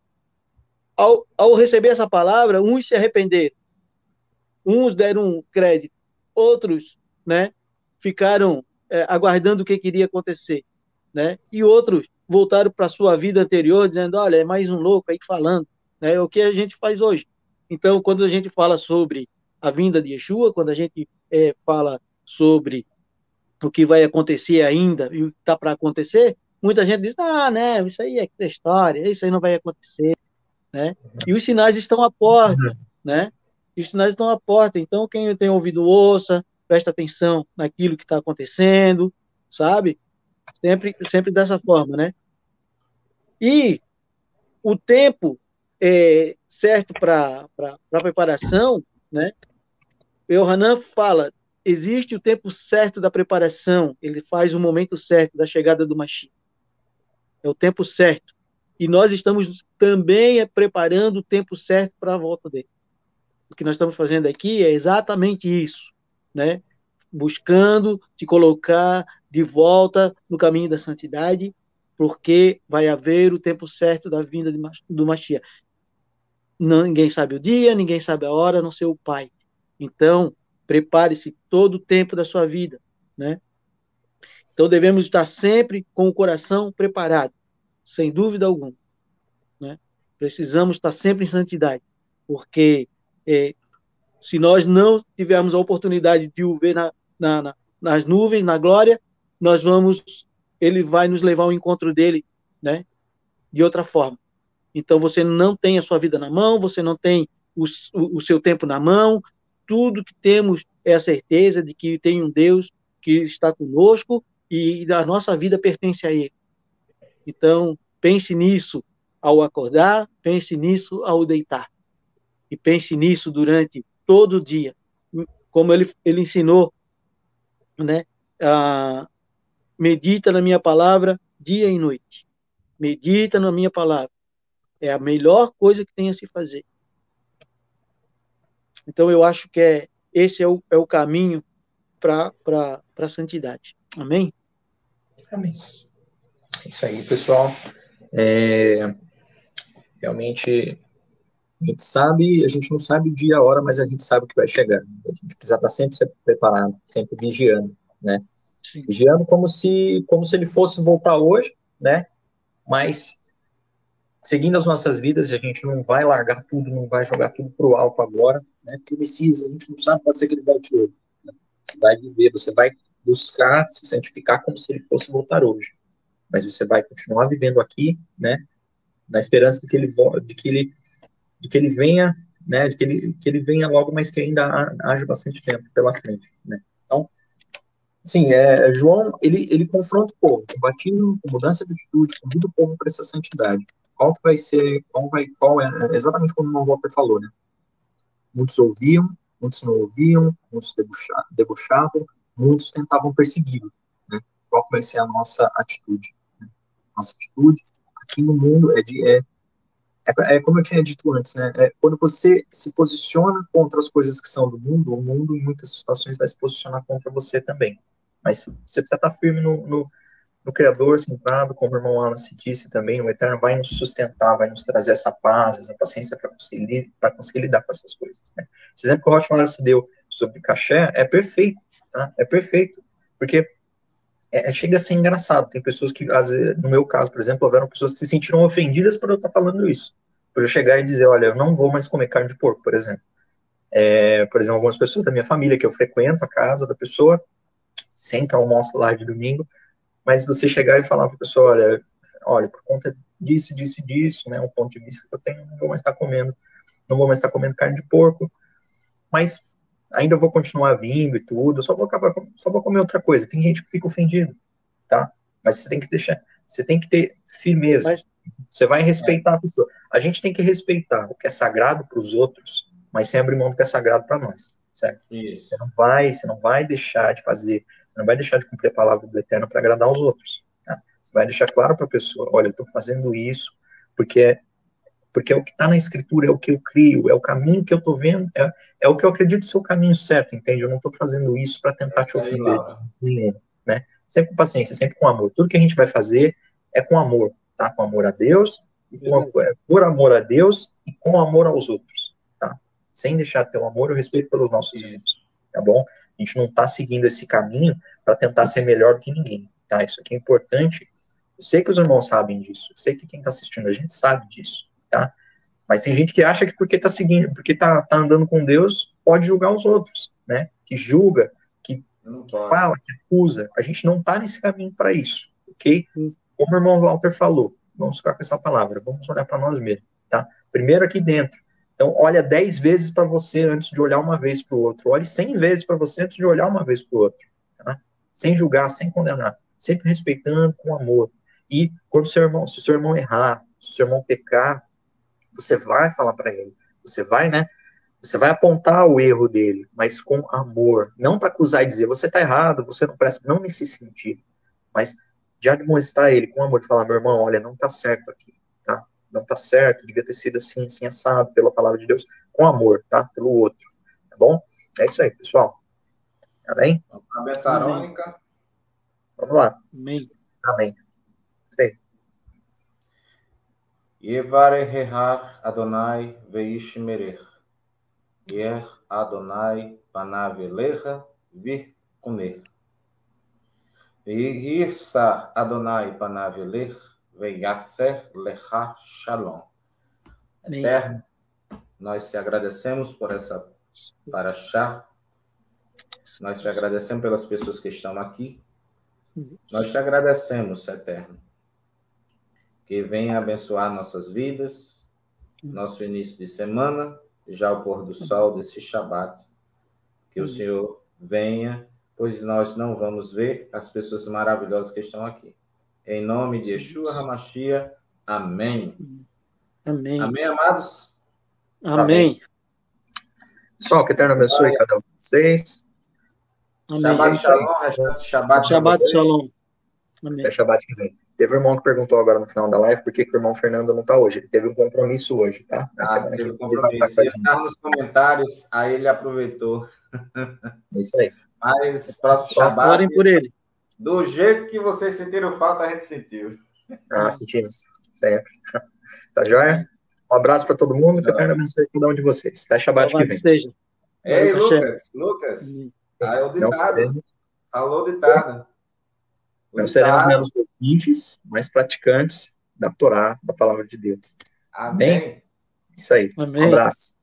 ao receber essa palavra, uns se arrependeram, uns deram crédito, outros, né, ficaram aguardando o que queria acontecer, né? E outros voltaram para a sua vida anterior, dizendo, olha, é mais um louco aí falando, né? É o que a gente faz hoje. Então, quando a gente fala sobre a vinda de Yeshua, quando a gente fala sobre o que vai acontecer ainda e o que está para acontecer, muita gente diz, né, isso aí é história, isso aí não vai acontecer, né? E os sinais estão à porta, né? Os sinais estão à porta. Então, quem tem ouvido, ouça, presta atenção naquilo que está acontecendo, sabe? Sempre dessa forma, né? E o tempo certo para a preparação, né? O Hanan fala, existe o tempo certo da preparação, ele faz o momento certo da chegada do Mashiach. É o tempo certo. E nós estamos também preparando o tempo certo para a volta dele. O que nós estamos fazendo aqui é exatamente isso, né? Buscando te colocar de volta no caminho da santidade, porque vai haver o tempo certo da vinda do Mashiach. Ninguém sabe o dia, ninguém sabe a hora, a não ser o Pai. Então, prepare-se todo o tempo da sua vida, né? Então, devemos estar sempre com o coração preparado, sem dúvida alguma, né? Precisamos estar sempre em santidade, porque se nós não tivermos a oportunidade de o ver nas nuvens, na glória, ele vai nos levar ao encontro dele, né? De outra forma. Então, você não tem a sua vida na mão, você não tem o seu tempo na mão, tudo que temos é a certeza de que tem um Deus que está conosco e a nossa vida pertence a Ele. Então, pense nisso ao acordar, pense nisso ao deitar. E pense nisso durante todo o dia. Como ele ensinou, né? Medita na minha palavra dia e noite. Medita na minha palavra. É a melhor coisa que tem a se fazer. Então, eu acho que esse é o caminho para a santidade. Amém? Amém. Isso aí, pessoal. Realmente, a gente não sabe o dia e a hora, mas a gente sabe o que vai chegar. A gente precisa estar sempre preparado, sempre vigiando, né? Sim. Vigiando como se ele fosse voltar hoje, né? Mas seguindo as nossas vidas, a gente não vai largar tudo, não vai jogar tudo pro alto agora, né? Porque o Messias, a gente não sabe, pode ser que ele volte hoje. Né? Você vai viver, você vai buscar se santificar como se ele fosse voltar hoje. Mas você vai continuar vivendo aqui, né? Na esperança de que ele venha, né? De que ele venha logo, mas que ainda haja bastante tempo pela frente, né? Então, sim, João, ele confronta o povo, com batismo, com mudança de atitude, convida o povo para essa santidade. Qual que vai ser, qual é, exatamente como o Walter falou, né? Muitos ouviam, muitos não ouviam, muitos debochavam, muitos tentavam persegui-lo, né? qual vai ser a nossa atitude. Né? Nossa atitude aqui no mundo é como eu tinha dito antes, né? Quando você se posiciona contra as coisas que são do mundo, o mundo, em muitas situações, vai se posicionar contra você também. Mas você precisa estar firme no Criador, centrado, como o irmão Wallace disse também, o Eterno vai nos sustentar, vai nos trazer essa paz, essa paciência para conseguir lidar com essas coisas. Né? Esse exemplo que o Rocha Wallace deu sobre caché é perfeito, tá? É perfeito, porque chega a ser engraçado. Tem pessoas que, às vezes, no meu caso, por exemplo, houveram pessoas que se sentiram ofendidas por eu estar falando isso. Por eu chegar e dizer, olha, eu não vou mais comer carne de porco, por exemplo. Por exemplo, algumas pessoas da minha família, que eu frequento a casa da pessoa, sempre almoço lá de domingo, mas você chegar e falar para a pessoa, olha, por conta disso, né, um ponto de vista que eu tenho, não vou mais estar comendo carne de porco, mas ainda vou continuar vindo e tudo, só vou comer outra coisa. Tem gente que fica ofendido, tá? Mas você tem que ter firmeza. Você vai respeitar a pessoa. A gente tem que respeitar o que é sagrado para os outros, mas sem abrir mão do que é sagrado para nós, certo? Isso. Você não vai deixar de fazer, você não vai deixar de cumprir a palavra do Eterno para agradar os outros. Tá? Você vai deixar claro para a pessoa, olha, eu estou fazendo isso porque é o que está na Escritura, é o que eu crio, é o caminho que eu estou vendo, é o que eu acredito ser o caminho certo, entende? Eu não estou fazendo isso para tentar te ofender nenhum, né? Sempre com paciência, sempre com amor. Tudo que a gente vai fazer é com amor, tá? Com amor a Deus, por amor a Deus e com amor aos outros, tá? Sem deixar de ter o amor e o respeito pelos nossos irmãos, tá bom? A gente não está seguindo esse caminho para tentar ser melhor do que ninguém, tá? Isso aqui é importante. Eu sei que os irmãos sabem disso, eu sei que quem está assistindo a gente sabe disso, tá? Mas tem gente que acha que porque está seguindo, porque tá andando com Deus, pode julgar os outros, né? Que julga, que fala, que acusa. A gente não está nesse caminho para isso, ok? Como o irmão Walter falou, vamos ficar com essa palavra, vamos olhar para nós mesmos, tá? Primeiro aqui dentro. Então, olha 10 vezes para você antes de olhar uma vez para o outro. Olhe 100 vezes para você antes de olhar uma vez para o outro, tá? Sem julgar, sem condenar, sempre respeitando com amor. E quando se o seu irmão errar, se o seu irmão pecar, você vai falar para ele, você vai, né? Você vai apontar o erro dele, mas com amor, não para acusar e dizer, você está errado, você não presta, não nesse sentido, mas de admoestar ele com amor, de falar, meu irmão, olha, não está certo aqui, tá? Não está certo, devia ter sido assim, assim, assado, pela palavra de Deus, com amor, tá? Pelo outro, tá bom? É isso aí, pessoal. Amém? Amém, Sarônica. Vamos lá. Amém. Amém. Isso aí. Yevarehar Adonai veish merer. Yer Adonai panav elecha vir kuner. Veirsa Adonai panav elech veiaser lecha shalom. Eterno, nós te agradecemos por essa paraxá. Nós te agradecemos pelas pessoas que estão aqui. Nós te agradecemos, Eterno, que venha abençoar nossas vidas, nosso início de semana, já o pôr do sol desse Shabat. Que o Senhor venha, pois nós não vamos ver as pessoas maravilhosas que estão aqui. Em nome de Yeshua HaMashiach, amém. Amém. Amém, amados? Amém. Pessoal, que o Eterno abençoe cada um de vocês. Amém. Shabbat Shalom, Shabbat Shabbat Shalom. Até Shabbat que vem. Teve um irmão que perguntou agora no final da live por que o irmão Fernando não está hoje. Ele teve um compromisso hoje, tá? Na semana que teve vem um compromisso. Ele está nos comentários, aí ele aproveitou. É isso aí. Mas próximo Shabbat, orem por ele. Do jeito que vocês sentiram falta, a gente sentiu. Sentimos. Sempre. Tá joia? Um abraço para todo mundo. Que o Eterno abençoe cada um de vocês. Até Shabbat que vem. Seja. Ei, Lucas. Aí o ditado. Falou o ditado. Não seremos menos ouvintes, mas praticantes da Torá, da palavra de Deus. Amém. Isso aí. Amém. Um abraço.